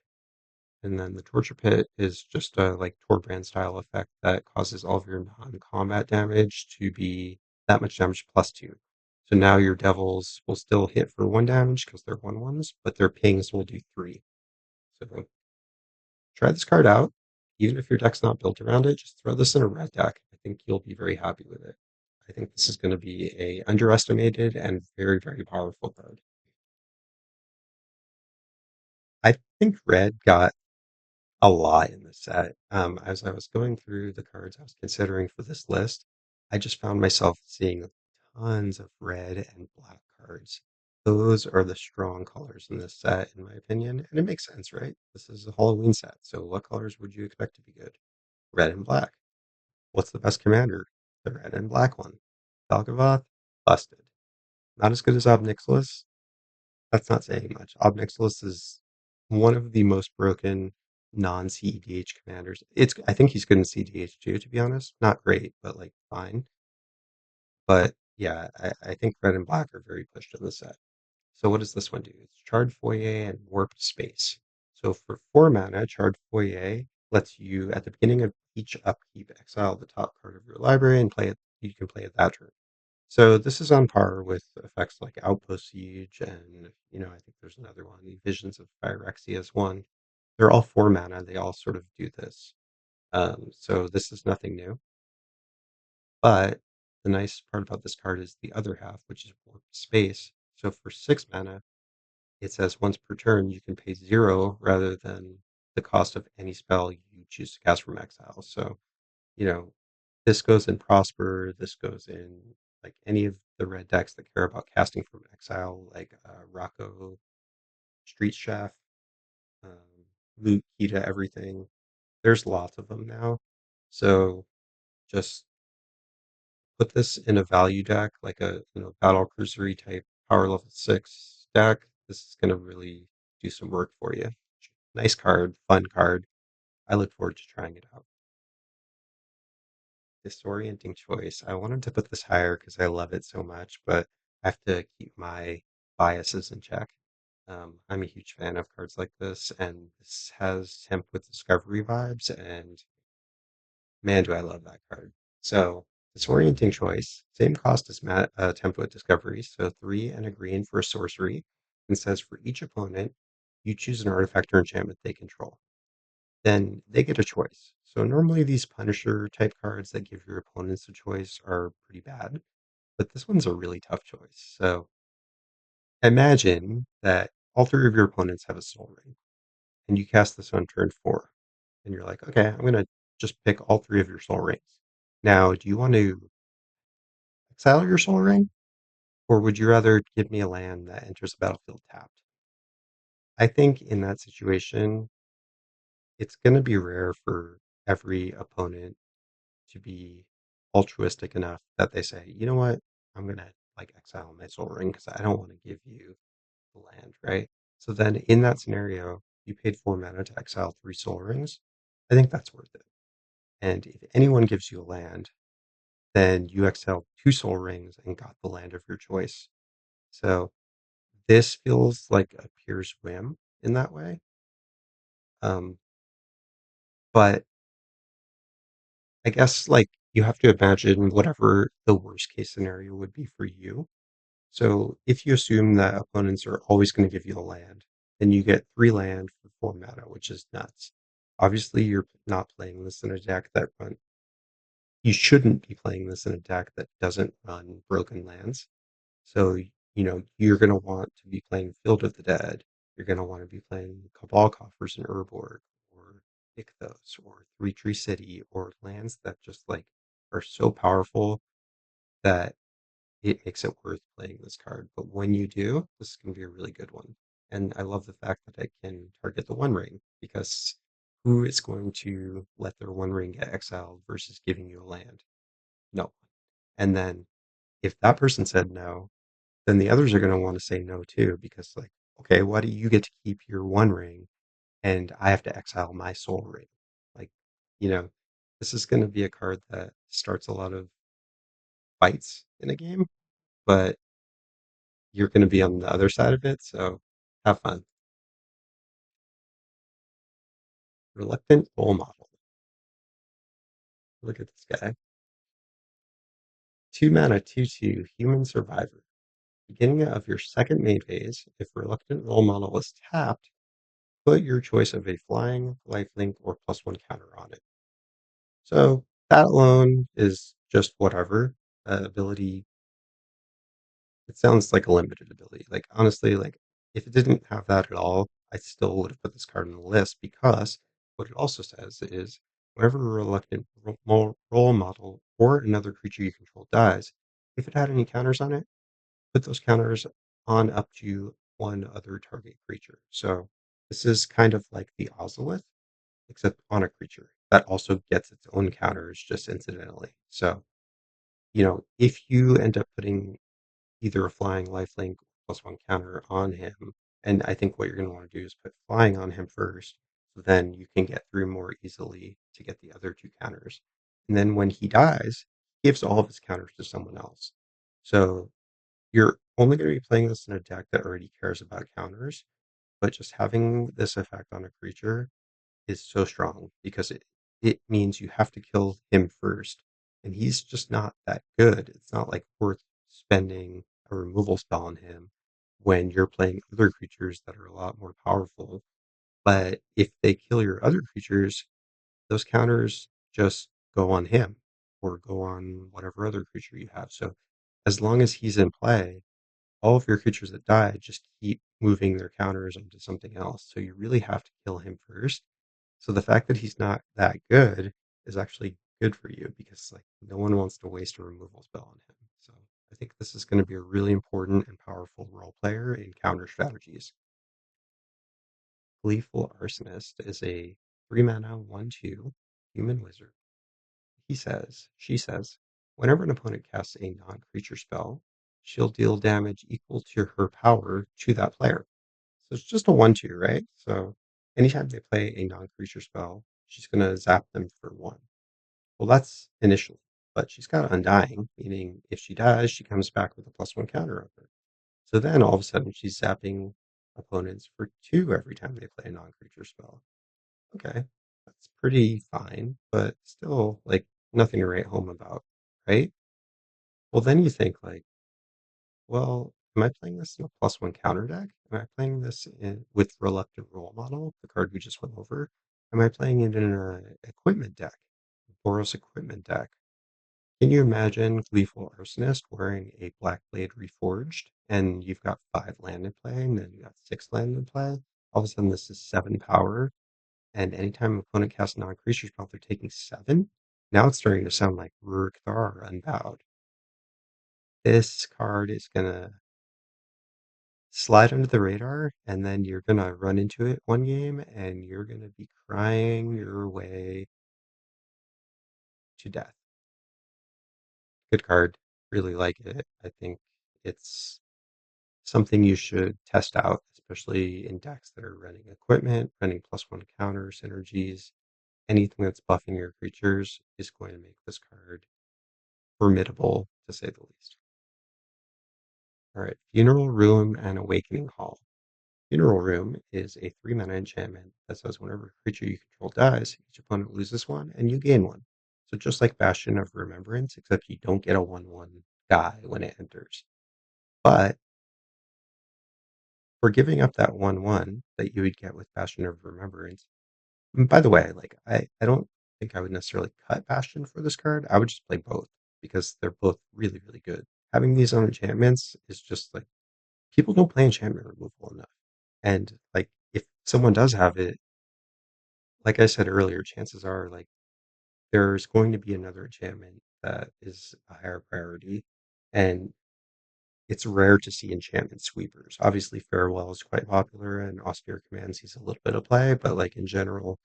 And then the Torture Pit is just a like Torbrand style effect that causes all of your non-combat damage to be that much damage +2. So now your devils will still hit for 1 damage because they're 1/1s, but their pings will do 3. So Try this card out. Even if your deck's not built around it, just throw this in a red deck. I think you'll be very happy with it. I think this is going to be a underestimated and very, very powerful card. I think red got a lot in the set. As I was going through the cards I was considering for this list, I just found myself seeing tons of red and black cards. Those are the strong colors in this set, in my opinion, and it makes sense, right? This is a Halloween set, so what colors would you expect to be good? Red and black. What's the best commander? The red and black one. Valgavoth? Busted. Not as good as Ob Nixilis. That's not saying much. Ob Nixilis is one of the most broken non-CEDH commanders. I think he's good in CDH too, to be honest. Not great, but like fine. But yeah, I think red and black are very pushed in the set. So what does this one do? It's Charred Foyer and Warped Space. So for 4 mana, Charred Foyer lets you, at the beginning of each upkeep, exile the top card of your library and play it. You can play it that turn. So this is on par with effects like Outpost Siege and, I think there's another one, Visions of Phyrexia is one. They're all 4 mana. They all sort of do this. So this is nothing new. But the nice part about this card is the other half, which is Warped Space. So for 6 mana, it says once per turn you can pay 0 rather than the cost of any spell you choose to cast from exile. So, you know, this goes in Prosper, this goes in like any of the red decks that care about casting from exile, like Rocco, Street Chef, Loot, Kita, everything. There's lots of them now. So just put this in a value deck, like a battle cruisery type power level 6 deck. This is gonna really do some work for you. Nice card, fun card. I look forward to trying it out. Disorienting Choice. I wanted to put this higher because I love it so much, but I have to keep my biases in check. I'm a huge fan of cards like this, and this has Temp with Discovery vibes, and man, do I love that card. So, Disorienting Choice, same cost as Temp with Discovery, so 3 and a green for a sorcery, and says for each opponent, you choose an artifact or enchantment they control. Then they get a choice. So normally these Punisher type cards that give your opponents a choice are pretty bad, but this one's a really tough choice. So imagine that all 3 of your opponents have a Soul Ring, and you cast this on turn 4, and you're like, okay, I'm gonna just pick all 3 of your Soul Rings. Now, do you want to exile your Soul Ring, or would you rather give me a land that enters the battlefield tapped? I think in that situation, it's going to be rare for every opponent to be altruistic enough that they say, you know what, I'm gonna like exile my Soul Ring because I don't want to give you the land, right? So then in that scenario, you paid 4 mana to exile 3 Soul Rings. I think that's worth it. And if anyone gives you a land, then you exile 2 Soul Rings and got the land of your choice. So this feels like a pure whim in that way. Um, but I guess like you have to imagine whatever the worst case scenario would be for you. So if you assume that opponents are always going to give you the land, then you get 3 land for 4 mana, which is nuts. Obviously, you're not playing this in a deck that run. You shouldn't be playing this in a deck that doesn't run broken lands. So you're going to want to be playing Field of the Dead. You're going to want to be playing Cabal Coffers and Urborg, or Ichthos, or Three Tree City, or lands that just like are so powerful that it makes it worth playing this card. But when you do, this is going to be a really good one. And I love the fact that I can target the One Ring, because who is going to let their One Ring get exiled versus giving you a land? No. And then if that person said no, then the others are going to want to say no too, because like, okay, why do you get to keep your One Ring and I have to exile my Soul Ring? Like, you know, this is going to be a card that starts a lot of fights in a game, but you're going to be on the other side of it, so have fun. Reluctant Role Model. Look at this guy. 2 mana, 2/2, Human Survivor. Beginning of your second main phase, if Reluctant Role Model is tapped, put your choice of a flying, lifelink, or +1 counter on it. So that alone is just whatever. Ability, it sounds like a limited ability. Like, honestly, like, if it didn't have that at all, I still would have put this card on the list because what it also says is whenever a reluctant role model or another creature you control dies, if it had any counters on it, put those counters on up to one other target creature. So this is kind of like the Ozolith, except on a creature that also gets its own counters just incidentally. So, if you end up putting either a flying lifelink or +1 counter on him, and I think what you're going to want to do is put flying on him first, so then you can get through more easily to get the other two counters. And then when he dies, he gives all of his counters to someone else. So you're only going to be playing this in a deck that already cares about counters, but just having this effect on a creature is so strong because it means you have to kill him first, and he's just not that good. It's not like worth spending a removal spell on him when you're playing other creatures that are a lot more powerful. But if they kill your other creatures, those counters just go on him or go on whatever other creature you have. So as long as he's in play, all of your creatures that die just keep moving their counters onto something else. So you really have to kill him first. So the fact that he's not that good is actually good for you because like no one wants to waste a removal spell on him. So I think this is going to be a really important and powerful role player in counter strategies. Gleeful Arsonist is a 3 mana 1/2 human wizard. She says, whenever an opponent casts a non-creature spell, she'll deal damage equal to her power to that player. So it's just a 1/2, right? So anytime they play a non-creature spell, she's going to zap them for 1. Well, that's initially, but she's got Undying, meaning if she dies, she comes back with a +1 counter on her. So then all of a sudden she's zapping opponents for 2 every time they play a non-creature spell. Okay, that's pretty fine, but still, like, nothing to write home about, right? Well, then you think, like, well, am I playing this in a +1 counter deck? Am I playing this with Reluctant Role Model, the card we just went over? Am I playing it in an equipment deck, Boros equipment deck? Can you imagine Gleeful Arsonist wearing a Black Blade Reforged, and you've got 5 land in play, and then you got 6 land in play? All of a sudden, this is 7 power, and anytime an opponent casts a non-creature spell, they're taking 7? Now it's starting to sound like Rurik Thar Unbowed. This card is going to slide under the radar, and then you're going to run into it one game, and you're going to be crying your way to death. Good card. Really like it. I think it's something you should test out, especially in decks that are running equipment, running +1 counter synergies. Anything that's buffing your creatures is going to make this card formidable, to say the least. All right, Funeral Room and Awakening Hall. Funeral Room is a 3 mana enchantment that says whenever a creature you control dies, each opponent loses 1 and you gain 1. So just like Bastion of Remembrance, except you don't get a 1/1 die when it enters. But for giving up that 1/1 that you would get with Bastion of Remembrance, and by the way, like I don't think I would necessarily cut Bastion for this card. I would just play both because they're both really, really good. Having these on enchantments is just like people don't play enchantment removal enough. And like if someone does have it, like I said earlier, chances are like there's going to be another enchantment that is a higher priority. And it's rare to see enchantment sweepers. Obviously, Farewell is quite popular and Austere Command sees a little bit of play, but like in general,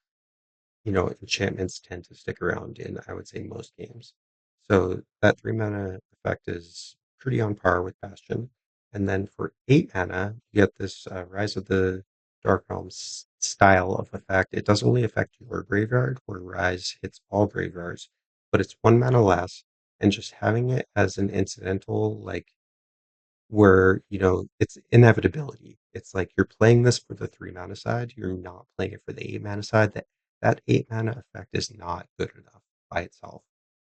enchantments tend to stick around in, I would say, most games. So that 3 mana effect is pretty on par with Bastion. And then for 8 mana, you get this Rise of the Dark Realms style of effect. It doesn't only affect your graveyard, where Rise hits all graveyards, but it's 1 mana less. And just having it as an incidental, like where, it's inevitability. It's like you're playing this for the 3 mana side, you're not playing it for the 8 mana side. That 8 mana effect is not good enough by itself.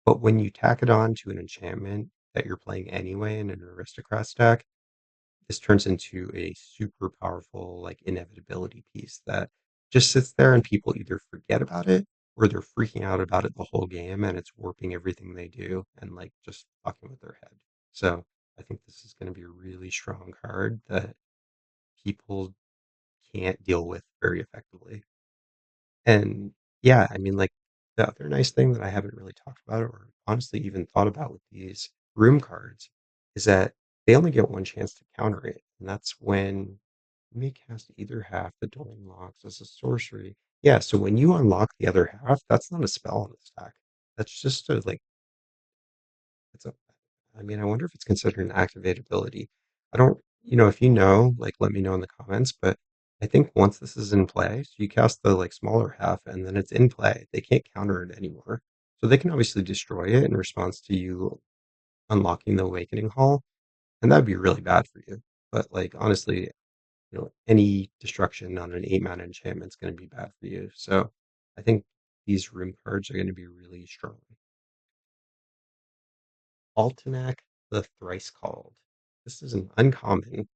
But when you tack it on to an enchantment that you're playing anyway in an aristocrat stack, this turns into a super powerful like inevitability piece that just sits there and people either forget about it or they're freaking out about it the whole game and it's warping everything they do and like just fucking with their head. So I think this is going to be a really strong card that people can't deal with very effectively. And yeah, I mean, like the other nice thing that I haven't really talked about or honestly even thought about with these room cards is that they only get one chance to counter it. And that's when you may cast either half the Dueling Locks as a sorcery. Yeah, so when you unlock the other half, that's not a spell in the stack. That's just a like it's a I mean, I wonder if it's considered an activate ability. I don't, if you know, like let me know in the comments, but I think once this is in play, so you cast the like smaller half and then it's in play, they can't counter it anymore. So they can obviously destroy it in response to you unlocking the Awakening Hall, and that'd be really bad for you. But like honestly, any destruction on an 8 mana enchantment is going to be bad for you. So I think these room cards are going to be really strong. Altanak, the Thrice-Called. This is an uncommon.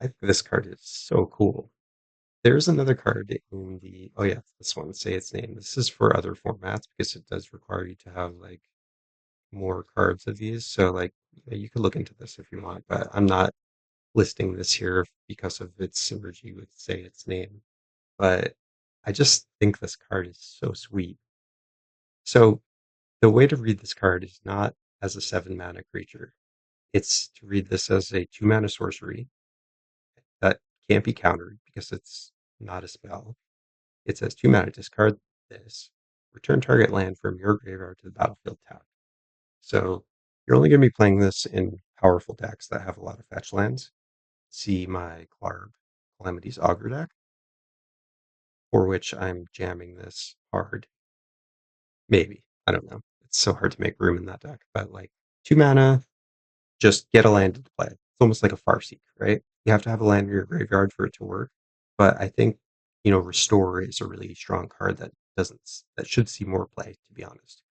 I think this card is so cool. There's another card in the. Oh, yeah, this one. Say its name. This is for other formats because it does require you to have like more cards of these. So, like, you could look into this if you want, but I'm not listing this here because of its synergy with Say its name. But I just think this card is so sweet. So, the way to read this card is not as a 7 mana creature. It's to read this as a 2 mana sorcery that can't be countered because it's not a spell. It says 2 mana, discard this. Return target land from your graveyard to the battlefield tapped. So you're only going to be playing this in powerful decks that have a lot of fetch lands. See my Clarb Calamity's Augur deck, for which I'm jamming this hard. Maybe. I don't know. It's so hard to make room in that deck. But like 2 mana, just get a land into play. It's almost like a Farseek, right? You have to have a land in your graveyard for it to work. But I think, Restore is a really strong card that should see more play, to be honest.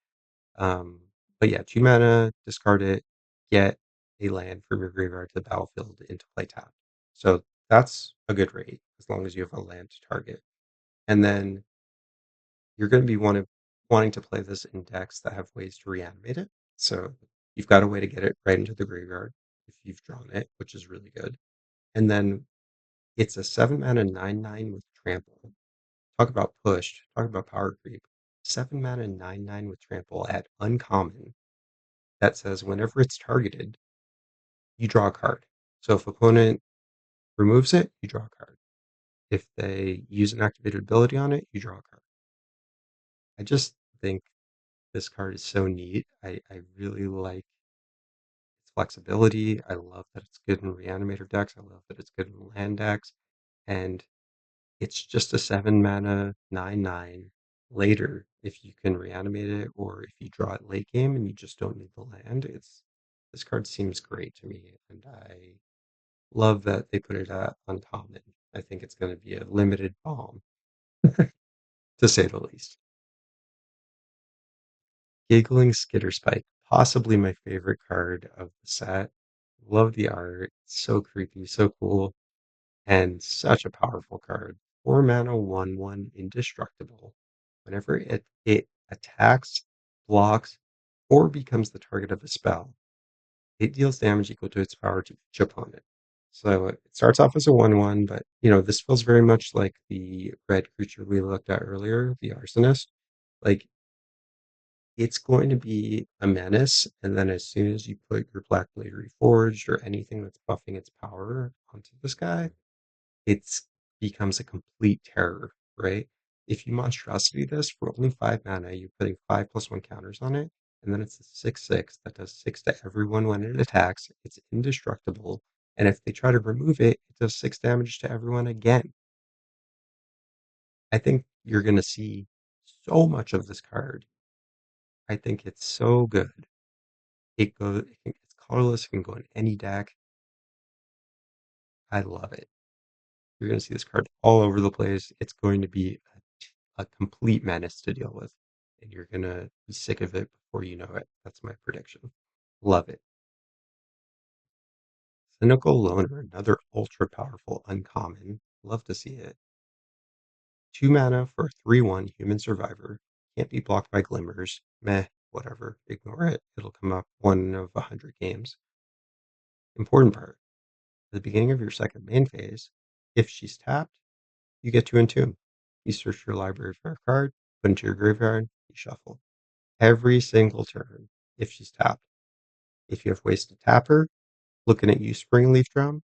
Um, but yeah, 2 mana, discard it, get a land from your graveyard to the battlefield into play tap. So that's a good rate as long as you have a land to target. And then you're going to be wanting to play this in decks that have ways to reanimate it. So you've got a way to get it right into the graveyard if you've drawn it, which is really good. And then it's a 7 mana 9/9 with trample. Talk about push. Talk about power creep. 7 mana 9/9 with trample at uncommon. That says whenever it's targeted, you draw a card. So if opponent removes it, you draw a card. If they use an activated ability on it, you draw a card. I just think this card is so neat. I really like its flexibility. I love that it's good in reanimator decks. I love that it's good in land decks. And it's just a 7 mana 9/9 later if you can reanimate it or if you draw it late game and you just don't need the land. It's This card seems great to me and I love that they put it at uncommon. I think it's going to be a limited bomb to say the least. Giggling Skitterspike, possibly my favorite card of the set. Love the art. It's so creepy, so cool, and such a powerful card. 4 mana 1/1 indestructible. Whenever it attacks, blocks, or becomes the target of a spell, it deals damage equal to its power to each opponent. So it starts off as a 1/1, but this feels very much like the red creature we looked at earlier, the Arsonist. Like it's going to be a menace, and then as soon as you put your Black Blade Reforged or anything that's buffing its power onto this guy, it's becomes a complete terror, right? If you monstrosity this for only 5 mana, you're putting 5+1 counters on it, and then it's a 6/6 that does 6 to everyone when it attacks. It's indestructible, and if they try to remove it, it does 6 damage to everyone again. I think you're going to see so much of this card. I think it's so good. It's colorless. It can go in any deck. I love it. You're going to see this card all over the place. It's going to be a complete menace to deal with, and you're going to be sick of it before you know it. That's my prediction. Love it. Cynical Loner, another ultra powerful uncommon. Love to see it. 2 mana for a 3/1 human survivor. Can't be blocked by glimmers. Meh, whatever. Ignore it. It'll come up 1 of 100 games. Important part. At the beginning of your second main phase, if she's tapped, you get to entomb. You search your library for a card, put into your graveyard, you shuffle. Every single turn, if she's tapped. If you have ways to tap her, looking at you, Springleaf Drum.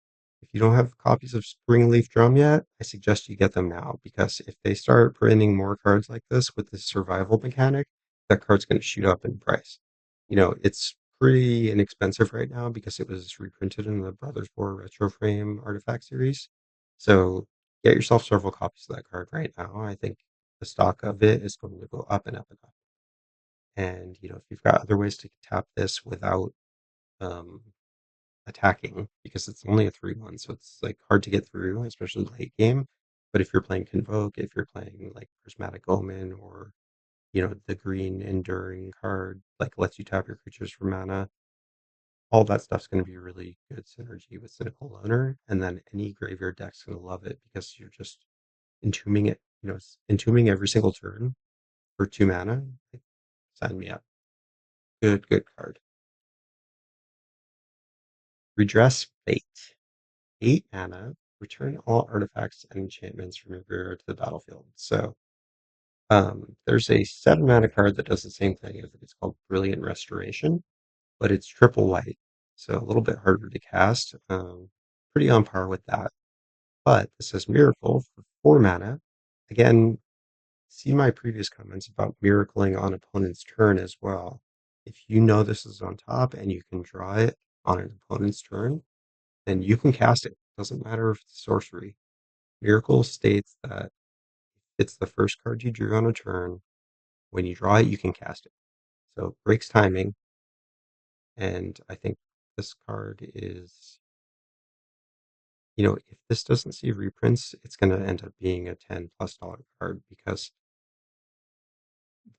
If you don't have copies of Springleaf Drum yet, I suggest you get them now because if they start printing more cards like this with the survival mechanic, that card's going to shoot up in price. It's pretty inexpensive right now because it was reprinted in the Brothers War Retro Frame Artifact series. So get yourself several copies of that card right now. I think the stock of it is going to go up and up and up. And if you've got other ways to tap this without um, attacking, because it's only a 3/1, so it's like hard to get through, especially late game. But if you're playing Convoke, if you're playing like Prismatic Omen or the green enduring card, like lets you tap your creatures for mana, all that stuff's going to be really good synergy with Cynical Loner, and then any graveyard deck's going to love it because you're just entombing it, entombing every single turn for 2 mana. Like, sign me up. Good card. Redress Fate. 8 mana, return all artifacts and enchantments from your graveyard to the battlefield. So there's a 7 mana card that does the same thing. It's called Brilliant Restoration, but it's triple white, so a little bit harder to cast. Pretty on par with that. But this says Miracle for 4 mana. Again, see my previous comments about miracling on opponent's turn as well. If you know this is on top and you can draw it on an opponent's turn, then you can cast it. Doesn't matter if it's sorcery. Miracle states that it's the first card you drew on a turn. When you draw it, you can cast it. So it breaks timing. And I think this card is, if this doesn't see reprints, it's going to end up being a $10+ card because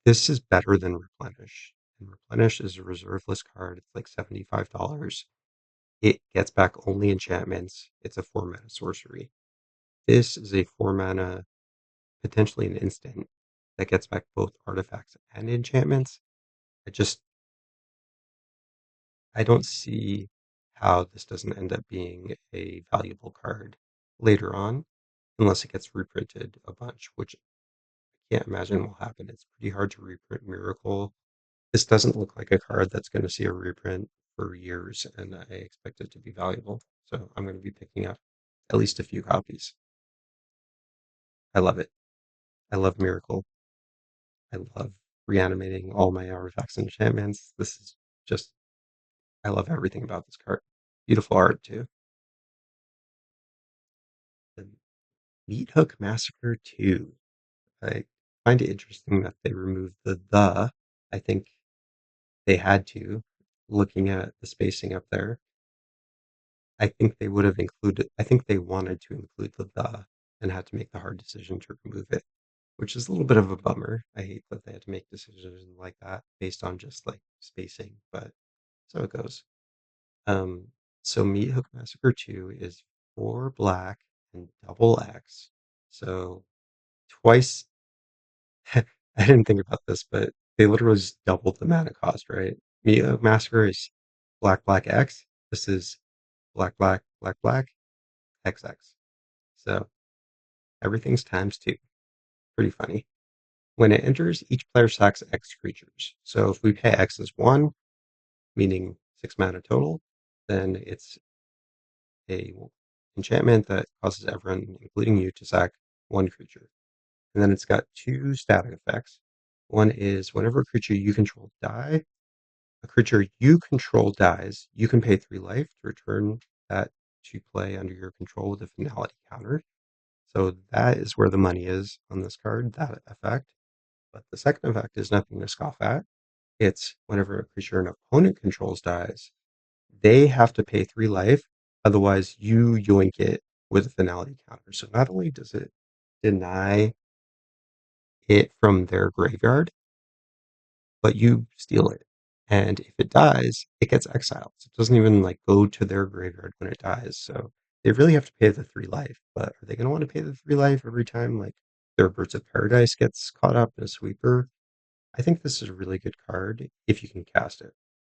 this is better than Replenish. And Replenish is a reserveless card. It's like $75. It gets back only enchantments. It's a 4-mana sorcery. This is a 4-mana, potentially an instant, that gets back both artifacts and enchantments. I don't see how this doesn't end up being a valuable card later on, unless it gets reprinted a bunch, which I can't imagine will happen. It's pretty hard to reprint Miracle. This doesn't look like a card that's going to see a reprint for years, and I expect it to be valuable. So I'm going to be picking up at least a few copies. I love it. I love Miracle. I love reanimating all my artifacts and enchantments. This is just, I love everything about this card. Beautiful art, too. The Meathook Massacre II. I find it interesting that they removed the. I think they had to, looking at the spacing up there. I think they would have included, I think they wanted to include the and had to make the hard decision to remove it, which is a little bit of a bummer. I hate that they had to make decisions like that based on just like spacing, but so it goes. Um, so Meathook Massacre 2 is 4 black and double X. So twice. I didn't think about this, but they literally just doubled the mana cost, right? Meathook Massacre is black X. This is black XX. So everything's times 2. Pretty funny. When it enters, each player sacks X creatures. So if we pay X as 1, meaning 6 mana total, then it's a enchantment that causes everyone, including you, to sack 1 creature. And then it's got 2 static effects. One is whenever a creature you control a creature you control dies, you can pay 3 life to return that to play under your control with a finality counter. So that is where the money is on this card, that effect. But the second effect is nothing to scoff at. It's whenever a creature an opponent controls dies, they have to pay 3 life, otherwise you yoink it with a finality counter. So not only does it deny it from their graveyard, but you steal it. And if it dies, it gets exiled. So it doesn't even like go to their graveyard when it dies. So they really have to pay the 3 life. But are they going to want to pay the 3 life every time like their Birds of Paradise gets caught up in a sweeper? I think this is a really good card if you can cast it.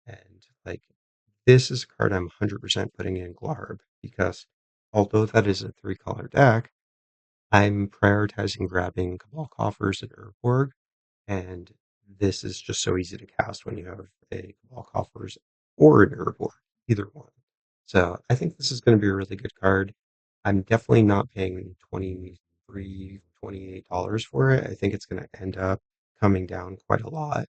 And like this is a card I'm 100% putting in Glarb because although that is a 3-color deck, I'm prioritizing grabbing Cabal Coffers and Urborg, and this is just so easy to cast when you have a Cabal Coffers or an Urborg, either one. So I think this is going to be a really good card. I'm definitely not paying $28 for it. I think it's going to end up coming down quite a lot,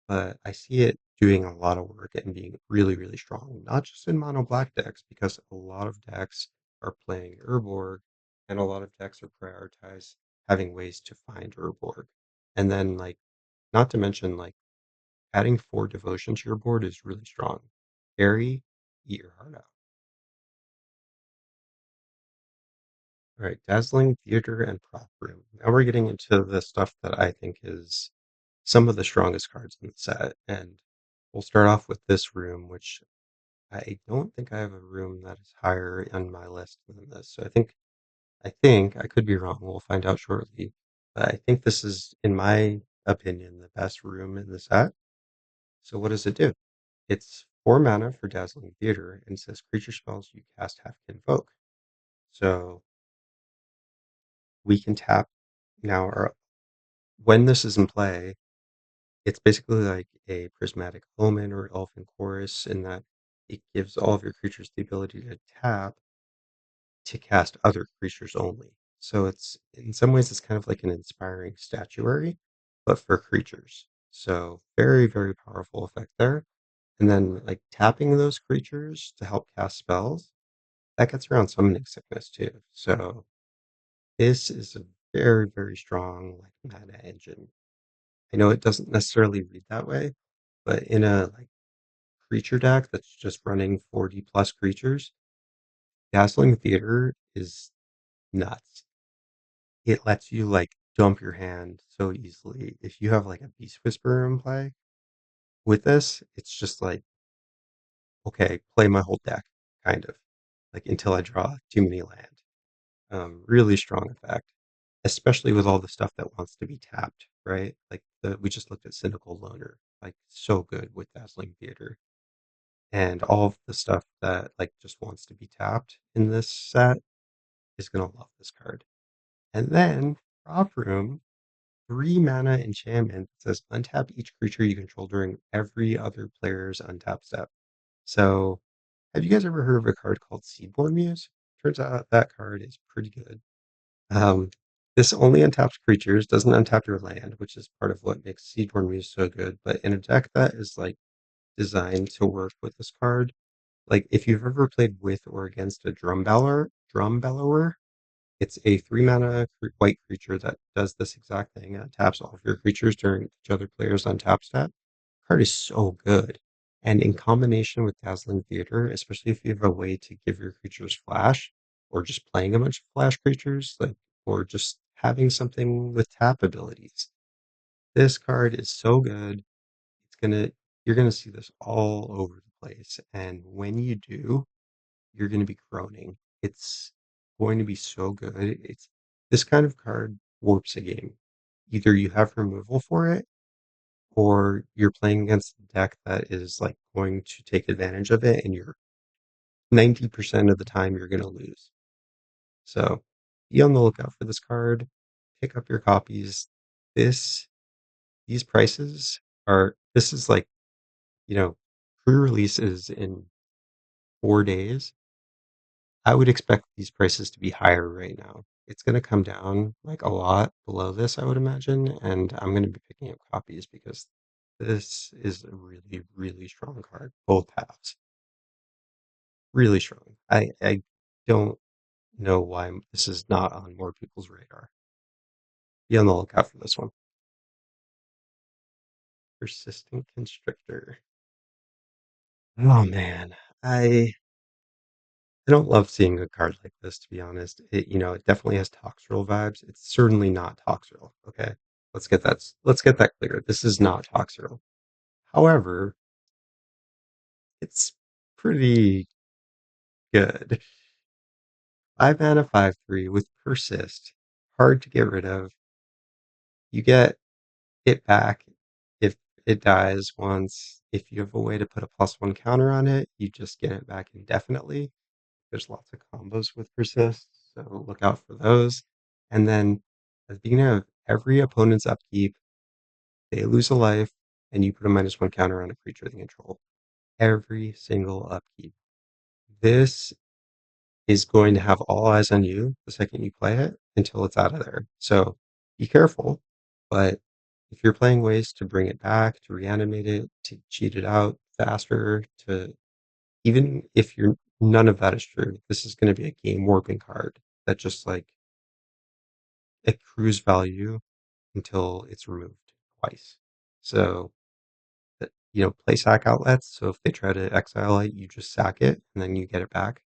but I see it doing a lot of work and being really, really strong, not just in mono black decks, because a lot of decks are playing Urborg, and a lot of decks are prioritized having ways to find Urborg. And then, like, not to mention, like, adding 4 devotion to your board is really strong. Harry, eat your heart out. All right, Dazzling Theater and Prop Room. Now we're getting into the stuff that I think is some of the strongest cards in the set, and we'll start off with this room, which I don't think I have a room that is higher on my list than this. So I think I could be wrong. We'll find out shortly. But I think this is, in my opinion, the best room in the set. So what does it do? It's 4 mana for Dazzling Theater, and it says creature spells you cast have to invoke. So we can tap now. Or when this is in play, it's basically like a Prismatic Omen or Elfin Chorus in that it gives all of your creatures the ability to tap to cast other creatures only. So it's in some ways it's kind of like an inspiring statuary, but for creatures. So very, very powerful effect there. And then like tapping those creatures to help cast spells, that gets around summoning sickness too. So this is a very, very strong like mana engine. I know it doesn't necessarily read that way, but in a like creature deck that's just running 40 plus creatures, Dazzling Theater is nuts. It lets you like dump your hand so easily. If you have like a Beast Whisperer in play with this, it's just like, okay, play my whole deck, kind of. Like until I draw too many land. Really strong effect. Especially with all the stuff that wants to be tapped, right? Like we just looked at Cynical Loner, like so good with Dazzling Theater. And all of the stuff that like just wants to be tapped in this set is gonna love this card. And then Prop Room 3 mana enchantment that says untap each creature you control during every other player's untap step. So, have you guys ever heard of a card called Seedborn Muse? Turns out that card is pretty good. Um, this only untaps creatures, doesn't untap your land, which is part of what makes Seedborn Muse so good. But in a deck that is like designed to work with this card, like if you've ever played with or against a drum bellower, it's a 3 mana white creature that does this exact thing. It taps all of your creatures during each other player's untap step. Card is so good. And in combination with Dazzling Theater, especially if you have a way to give your creatures flash, or just playing a bunch of flash creatures, like or just having something with tap abilities. This card is so good. It's gonna you're gonna see this all over the place. And when you do, you're going to be groaning. It's going to be so good. It's this kind of card warps a game. Either you have removal for it, or you're playing against a deck that is like going to take advantage of it, and you're 90% of the time you're going to lose. So be on the lookout for this card. Pick up your copies. This these prices are this is like pre-release is in 4 days. I would expect these prices to be higher right now. It's going to come down like a lot below this, I would imagine, and I'm going to be picking up copies because this is a really, really strong card. Both halves, really strong. I don't know why this is not on more people's radar. Be on the lookout for this one. Persistent Constrictor. Oh man, I don't love seeing a card like this, to be honest. It definitely has Toxrill vibes. It's certainly not Toxrill. Okay, let's get that clear. This is not Toxrill. However, It's pretty good. 5 mana, 5/3 with Persist. Hard to get rid of. You get it back if it dies once. If you have a way to put a +1 counter on it, you just get it back indefinitely. There's lots of combos with Persist, so look out for those. And then at the beginning of every opponent's upkeep, they lose a life, and you put a -1 counter on a creature they control. Every single upkeep. This is going to have all eyes on you the second you play it until it's out of there. So be careful, but if you're playing ways to bring it back, to reanimate it, to cheat it out faster, to even if you're none of that is true, this is going to be a game warping card that just like accrues value until it's removed twice. So play sack outlets. So if they try to exile it, you just sack it and then you get it back.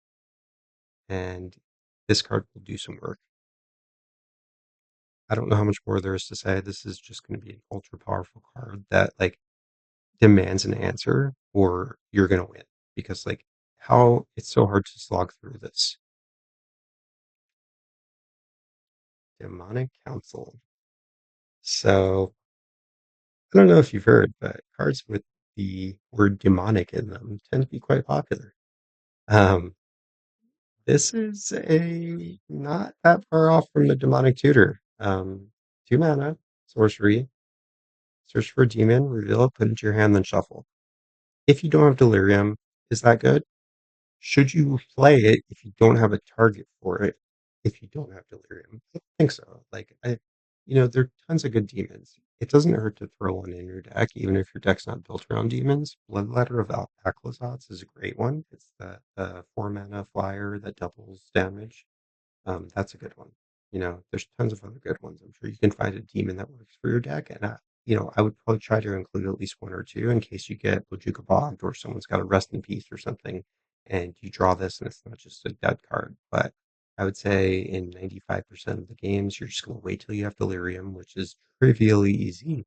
And this card will do some work. I don't know how much more there is to say. This is just going to be an ultra powerful card that like demands an answer or you're going to win because like how it's so hard to slog through this. Demonic Counsel. So I don't know if you've heard, but cards with the word demonic in them tend to be quite popular. Um, this is a not that far off from the demonic tutor. 2 mana, sorcery, search for a demon, reveal it, put it into your hand, then shuffle. If you don't have delirium, is that good? Should you play it if you don't have a target for it? If you don't have delirium, I don't think so. There are tons of good demons. It doesn't hurt to throw one in your deck, even if your deck's not built around demons. Bloodletter of Aclazotz is a great one. It's the 4 mana flyer that doubles damage. That's a good one. There's tons of other good ones. I'm sure you can find a demon that works for your deck, and I would probably try to include at least one or two in case you get Bojuka Bond or someone's got a Rest in Peace or something, and you draw this, and it's not just a dead card. But I would say in 95% of the games, you're just going to wait till you have Delirium, which is trivially easy.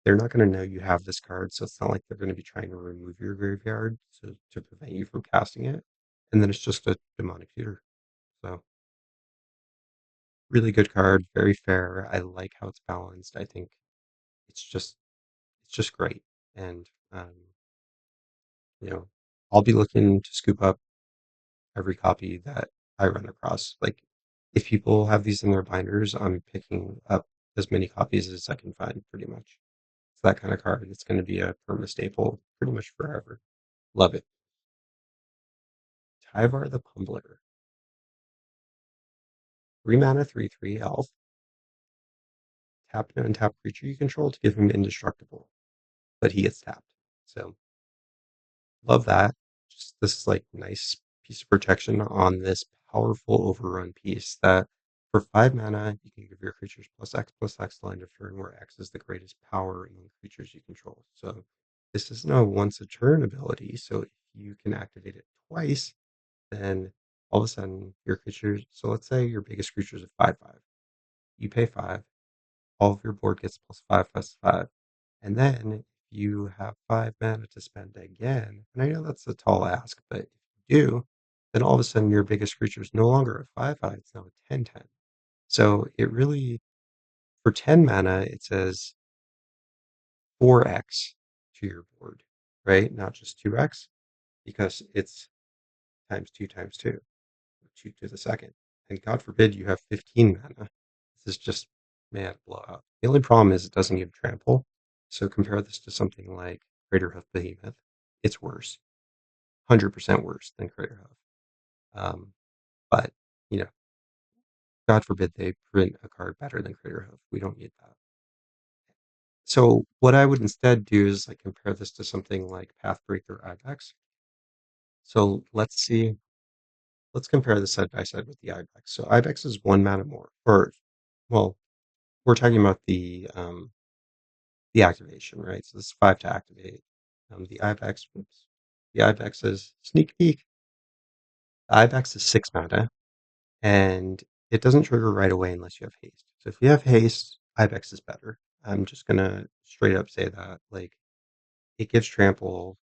They're not going to know you have this card, so it's not like they're going to be trying to remove your graveyard to prevent you from casting it. And then it's just a demonic tutor. So really good card, very fair. I like how it's balanced. I think it's just it's just great. And you know, I'll be looking to scoop up every copy that I run across. Like if people have these in their binders, I'm picking up as many copies as I can find pretty much. It's that kind of card. It's going to be a perma staple pretty much forever. Love it. Tyvar the Pumbler. 3 mana, 3/3 elf. Tap and untap creature you control to give him indestructible, but he gets tapped. So love that. Just this like nice piece of protection on this powerful overrun piece that for 5 mana you can give your creatures +X line of turn where X is the greatest power among creatures you control. So this isn't a once a turn ability. So if you can activate it twice, then all of a sudden your creatures. So let's say your biggest creature is a 5/5. You pay 5. All of your board gets +5/+5. And then if you have 5 mana to spend again, and I know that's a tall ask, but if you do, then all of a sudden your biggest creature is no longer a 5/5, it's now a 10/10. So it really, for 10 mana, it says 4x to your board, right? Not just 2x, because it's times 2 times 2, 2 to the second. And God forbid you have 15 mana. This is just mad blowout. The only problem is it doesn't give trample. So compare this to something like Craterhoof Behemoth. It's worse. 100% worse than Craterhoof. But, you know, God forbid they print a card better than Craterhoof. We don't need that. So what I would instead do is like compare this to something like Pathbreaker Ibex. So let's compare this side by side with the Ibex. So Ibex is 1 mana more, or well, we're talking about the activation, right? So this is 5 to activate. The Ibex is sneak peek. The Ibex is 6 mana, and it doesn't trigger right away unless you have haste. So if you have haste, Ibex is better. I'm just gonna straight up say that. Like it gives trample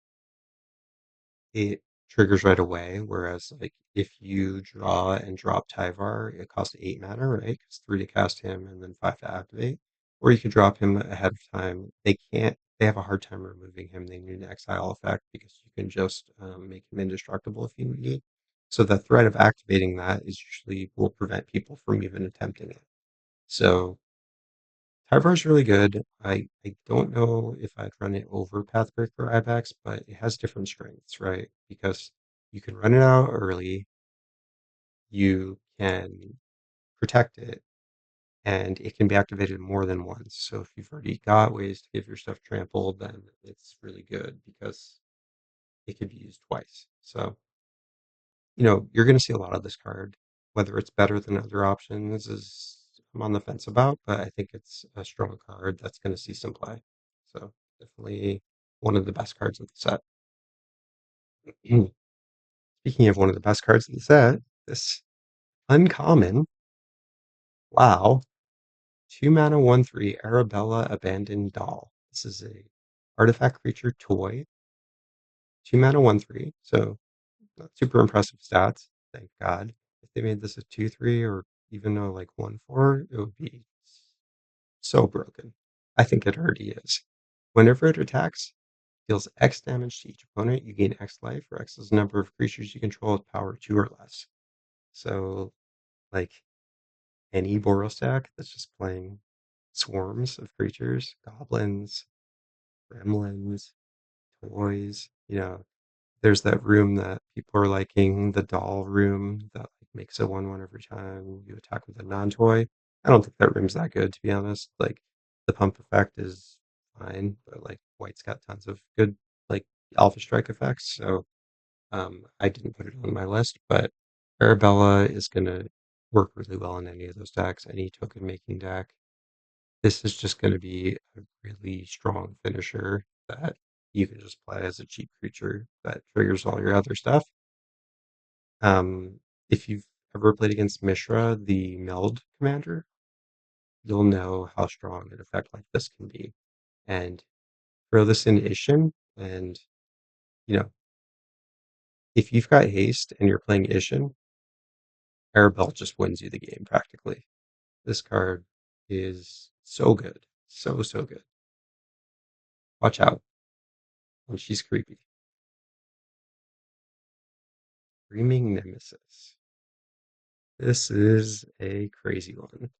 it triggers right away. Whereas, like, if you draw and drop Tyvar, it costs 8 mana, right? Because 3 to cast him and then 5 to activate. Or you could drop him ahead of time. They have a hard time removing him. They need an exile effect because you can just make him indestructible if you need. So the threat of activating that is usually will prevent people from even attempting it. So Tyvar's really good. I don't know if I'd run it over Pathbreaker or Ibex, but it has different strengths, right? Because you can run it out early, you can protect it, and it can be activated more than once. So if you've already got ways to give your stuff trampled, then it's really good because it could be used twice. So, you're going to see a lot of this card. Whether it's better than other options is I'm on the fence about, but I think it's a strong card that's going to see some play. So definitely one of the best cards of the set. Speaking of one of the best cards of the set, this uncommon, wow, 2 mana 1/3 Arabella Abandoned Doll. This is a artifact creature toy, 2 mana 1/3. So not super impressive stats, thank God. If they made this a 2/3 or even a like 1/4, it would be so broken. I think it already is. Whenever it attacks, deals X damage to each opponent, you gain X life, or X is the number of creatures you control with power 2 or less. So, like any Boros deck that's just playing swarms of creatures, goblins, gremlins, toys, there's that room that people are liking, the doll room that like makes a 1/1 every time you attack with a non-toy. I don't think that room's that good, to be honest. Like the pump effect is fine, but like white's got tons of good like alpha strike effects. So I didn't put it on my list, but Arabella is gonna work really well in any of those decks, any token making deck. This is just gonna be a really strong finisher that you can just play as a cheap creature that triggers all your other stuff. If you've ever played against Mishra, the Meld commander, you'll know how strong an effect like this can be. And throw this in Ishin, and you know, if you've got haste and you're playing Ishin, Arabelle just wins you the game practically. This card is so good. So, so good. Watch out. And she's creepy. Screaming Nemesis. This is a crazy one.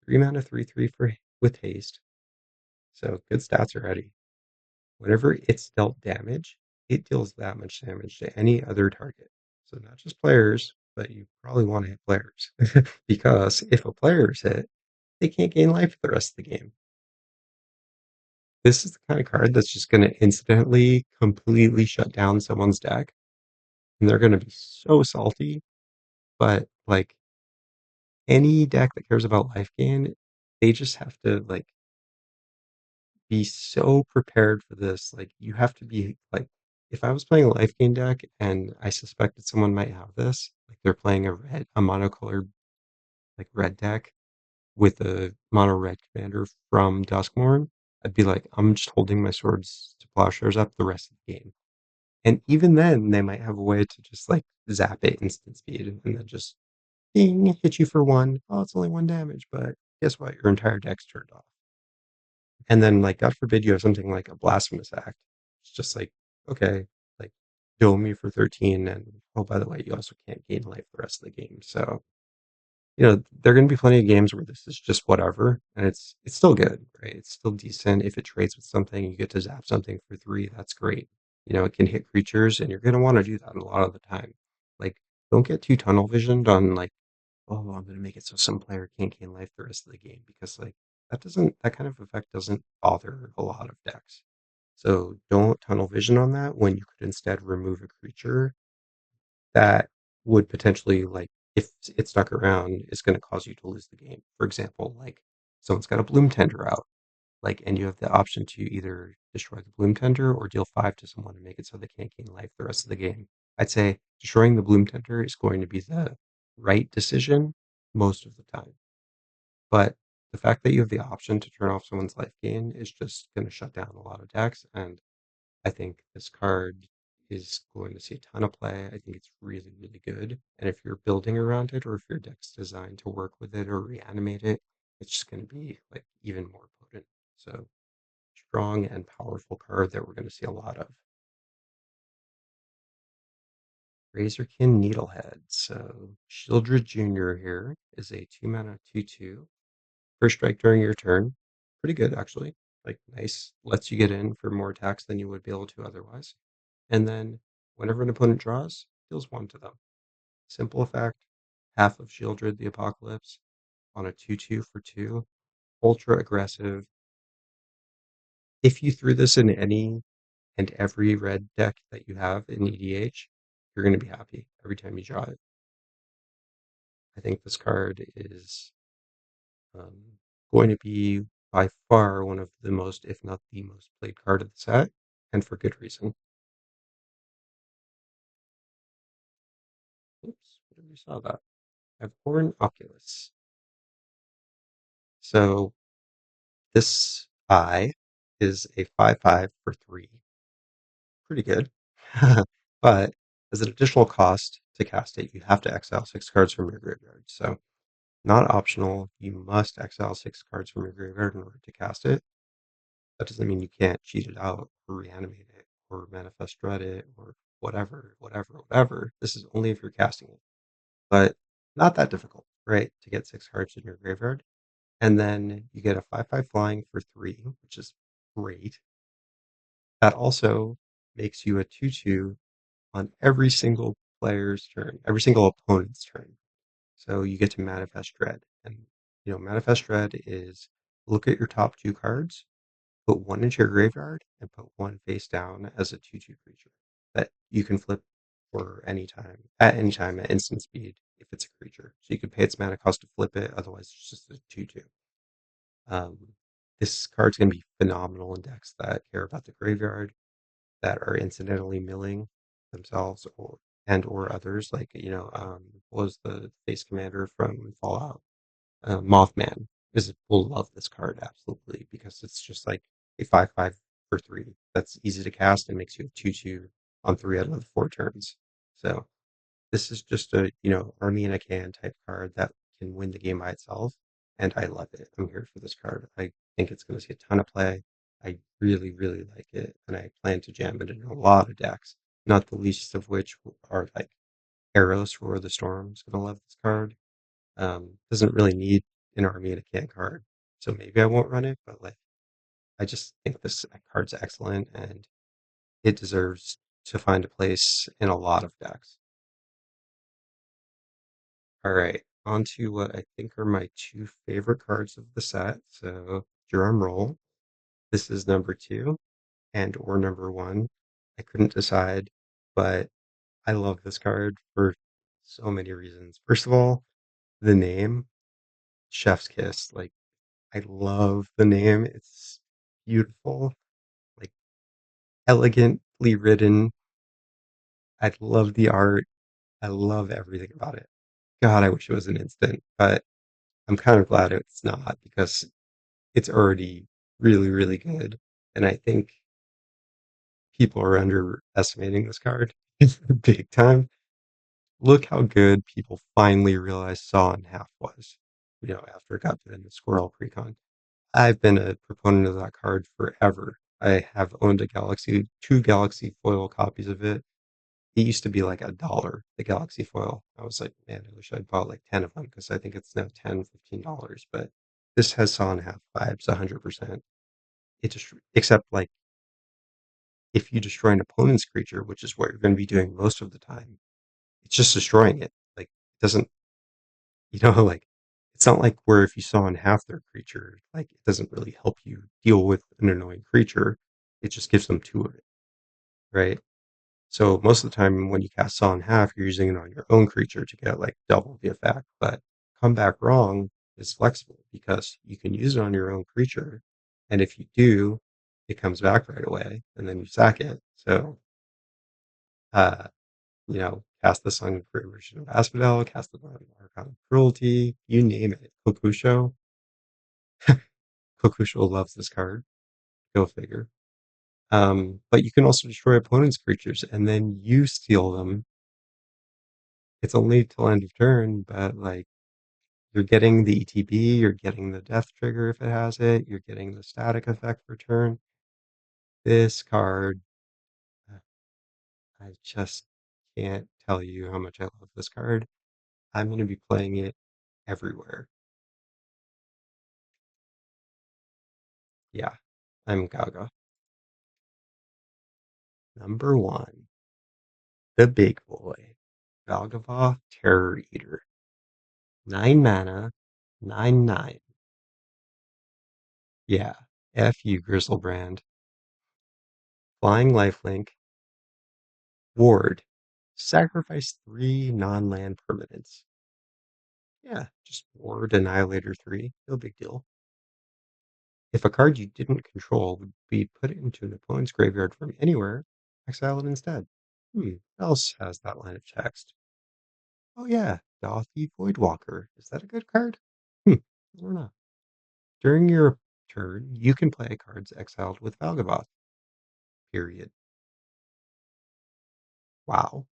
3 mana 3/3 for with haste. So good stats already. Whenever it's dealt damage, it deals that much damage to any other target. So not just players, but you probably want to hit players. Because if a player is hit, they can't gain life for the rest of the game. This is the kind of card that's just going to instantly, completely shut down someone's deck. And they're going to be so salty. But like any deck that cares about life gain, they just have to like be so prepared for this. Like you have to be like if I was playing a life gain deck and I suspected someone might have this, like they're playing a monocolored like red deck with a mono red commander from Duskmourn, I'd be like, I'm just holding my swords to plowshares up the rest of the game. And even then they might have a way to just like zap it instant speed and then just ding, hit you for one. Oh, it's only 1 damage, but guess what? Your entire deck's turned off. And then, like, God forbid you have something like a blasphemous act. It's just like, okay, like, kill me for 13, and oh, by the way, you also can't gain life the rest of the game. So, there are going to be plenty of games where this is just whatever, and it's still good, right? It's still decent. If it trades with something, you get to zap something for 3. That's great. It can hit creatures, and you're going to want to do that a lot of the time. Like, don't get too tunnel visioned on like, oh, I'm going to make it so some player can't gain life the rest of the game because like that kind of effect doesn't bother a lot of decks. So don't tunnel vision on that when you could instead remove a creature that would potentially like if it stuck around is going to cause you to lose the game. For example, like someone's got a bloom tender out, like and you have the option to either destroy the bloom tender or deal 5 to someone and make it so they can't gain life the rest of the game. I'd say destroying the bloom tender is going to be the right decision most of the time. But the fact that you have the option to turn off someone's life gain is just going to shut down a lot of decks. And I think this card is going to see a ton of play. I think it's really, really good. And if you're building around it, or if your deck's designed to work with it or reanimate it, it's just going to be like even more potent. So strong and powerful card that we're going to see a lot of. Razorkin Needlehead. So Shieldred Jr. here is a 2-mana 2/2. First strike during your turn. Pretty good, actually. Like, nice. Lets you get in for more attacks than you would be able to otherwise. And then, whenever an opponent draws, deals 1 to them. Simple effect. Half of Shieldred the Apocalypse on a 2/2 for 2. Ultra aggressive. If you threw this in any and every red deck that you have in EDH, you're going to be happy every time you draw it. I think this card is going to be by far one of the most, if not the most played card of the set, and for good reason. Oops, we saw that. Abhorrent Oculus. So this eye is a 5/5 for 3. Pretty good. But as an additional cost to cast it, you have to exile 6 cards from your graveyard. So not optional. You must exile 6 cards from your graveyard in order to cast it. That doesn't mean you can't cheat it out or reanimate it or manifest dread it or whatever. This is only if you're casting it. But not that difficult, right? To get 6 cards in your graveyard. And then you get a 5/5 flying for 3, which is great. That also makes you a 2/2 on every single player's turn, every single opponent's turn. So you get to manifest dread. And manifest dread is look at your top 2 cards, put 1 into your graveyard, and put 1 face down as a 2/2 creature that you can flip for any time at instant speed if it's a creature. So you could pay its mana cost to flip it, otherwise it's just a 2/2. This card's going to be phenomenal in decks that care about the graveyard, that are incidentally milling themselves or others. Like, what was the face commander from Fallout? Mothman will love this card absolutely because it's just like a 5/5 for 3 that's easy to cast and makes you a 2/2 on 3 out of the 4 turns. So this is just a army in a can type card that can win the game by itself, and I love it. I'm here for this card. I think it's going to see a ton of play. I really, really like it, and I plan to jam it in a lot of decks. Not the least of which are like Eros, Roar the Storm's going to love this card. Doesn't really need an army in a can card, so maybe I won't run it. But like, I just think this card's excellent, and it deserves to find a place in a lot of decks. All right, on to what I think are my 2 favorite cards of the set. So, drum roll. This is number 2 and or number 1. I couldn't decide, but I love this card for so many reasons. First of all, the name, Chef's Kiss. Like, I love the name. It's beautiful, like elegantly written. I love the art. I love everything about it. God, I wish it was an instant, but I'm kind of glad it's not because it's already really, really good. And I think people are underestimating this card big time. Look how good people finally realized Saw in Half was, after it got put in the Squirrel Precon. I've been a proponent of that card forever. I have owned two Galaxy foil copies of it. It used to be like $1, the Galaxy foil. I was like, man, I wish I'd bought like 10 of them because I think it's now $10, $15. But this has Saw and Half vibes 100%. It just, except like if you destroy an opponent's creature, which is what you're going to be doing most of the time, it's just destroying it. Like, it doesn't, like, it's not like where if you saw in half their creature, like, it doesn't really help you deal with an annoying creature. It just gives them 2 of it, right? So most of the time when you cast Saw in Half, you're using it on your own creature to get like double the effect. But Come Back Wrong is flexible because you can use it on your own creature, and if you do, it comes back right away, and then you sack it. So, uh, cast this on Great Version of Asphodel, cast it on Archon of Cruelty, you name it. Kokusho. Kokusho loves this card. Go figure. But you can also destroy opponent's creatures and then you steal them. It's only till end of turn, but like you're getting the ETB, you're getting the death trigger if it has it, you're getting the static effect for turn. This card, uh, I just can't tell you how much I love this card. I'm going to be playing it everywhere. Yeah, I'm Gaga. Number one, the big boy, Valgavoth Terror Eater. 9 mana, 9/9. Yeah, F you, Grizzlebrand. Flying Lifelink, Ward. Sacrifice 3 non-land permanents. Yeah, just Ward Annihilator 3. No big deal. If a card you didn't control would be put into an opponent's graveyard from anywhere, exile it instead. What else has that line of text? Oh yeah, Dothy Voidwalker. Is that a good card? I don't know. During your turn, you can play cards exiled with Valgavoth. Period. Wow.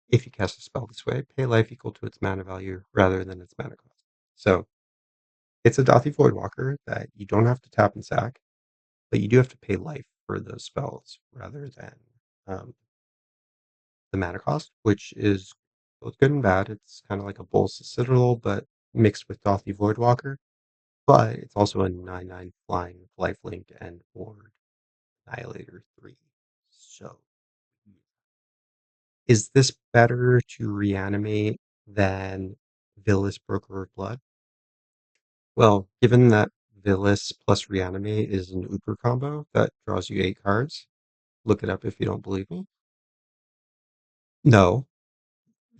If you cast a spell this way, pay life equal to its mana value rather than its mana cost. So it's a Dothy Voidwalker that you don't have to tap and sack, but you do have to pay life for those spells rather than um, the mana cost, which is both good and bad. It's kind of like a Bolsa Citadel, but mixed with Dothy Voidwalker. But it's also a 9/9 flying with lifelink and Ward Annihilator 3. So is this better to reanimate than Villas Broker of Blood? Well, given that Villas plus reanimate is an Uber combo that draws you 8 cards, look it up if you don't believe me. No,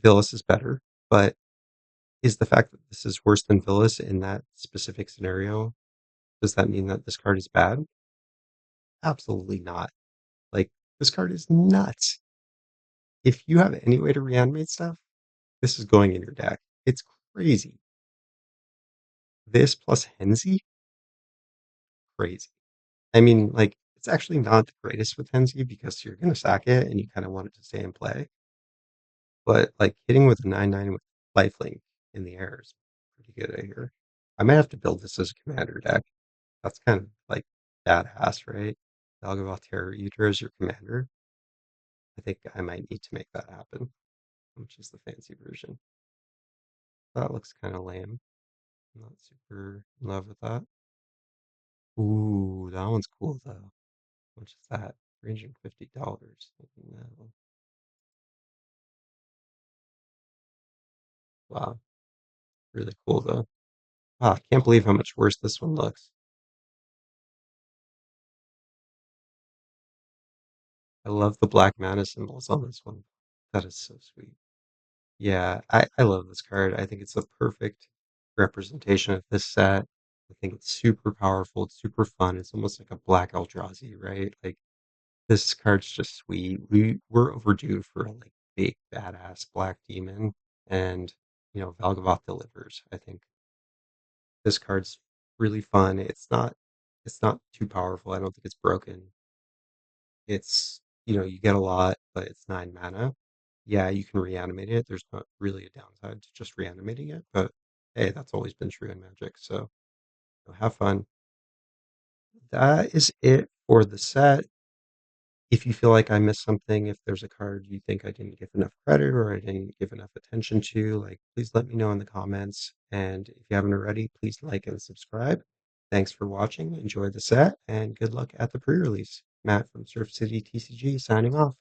Villas is better, but is the fact that this is worse than Villas in that specific scenario, does that mean that this card is bad? Absolutely not. Like, this card is nuts. If you have any way to reanimate stuff, this is going in your deck. It's crazy. This plus Henzi? Crazy. I mean, like, it's actually not the greatest with Henzi because you're going to sack it and you kind of want it to stay in play. But, like, hitting with a 9/9 with lifelink in the air is pretty good, I hear. I might have to build this as a commander deck. That's kind of, like, badass, right? Valgavoth Terror Eater as your commander. I think I might need to make that happen, which is the fancy version. That looks kind of lame. I'm not super in love with that. Ooh, that one's cool though. How much is that? $350. No. Wow, really cool though. Ah, I can't believe how much worse this one looks. I love the black mana symbols on this one. That is so sweet. Yeah, I love this card. I think it's a perfect representation of this set. I think it's super powerful. It's super fun. It's almost like a black Eldrazi, right? Like this card's just sweet. We're overdue for a like big badass black demon, and Valgavoth delivers. I think this card's really fun. It's not too powerful. I don't think it's broken. It's you get a lot, but it's 9 mana. Yeah, you can reanimate it. There's not really a downside to just reanimating it, but hey, that's always been true in Magic. So have fun. That is it for the set. If you feel like I missed something, if there's a card you think I didn't give enough credit or I didn't give enough attention to, like please let me know in the comments. And if you haven't already, please like and subscribe. Thanks for watching. Enjoy the set and good luck at the pre-release. Matt from Surf City TCG signing off.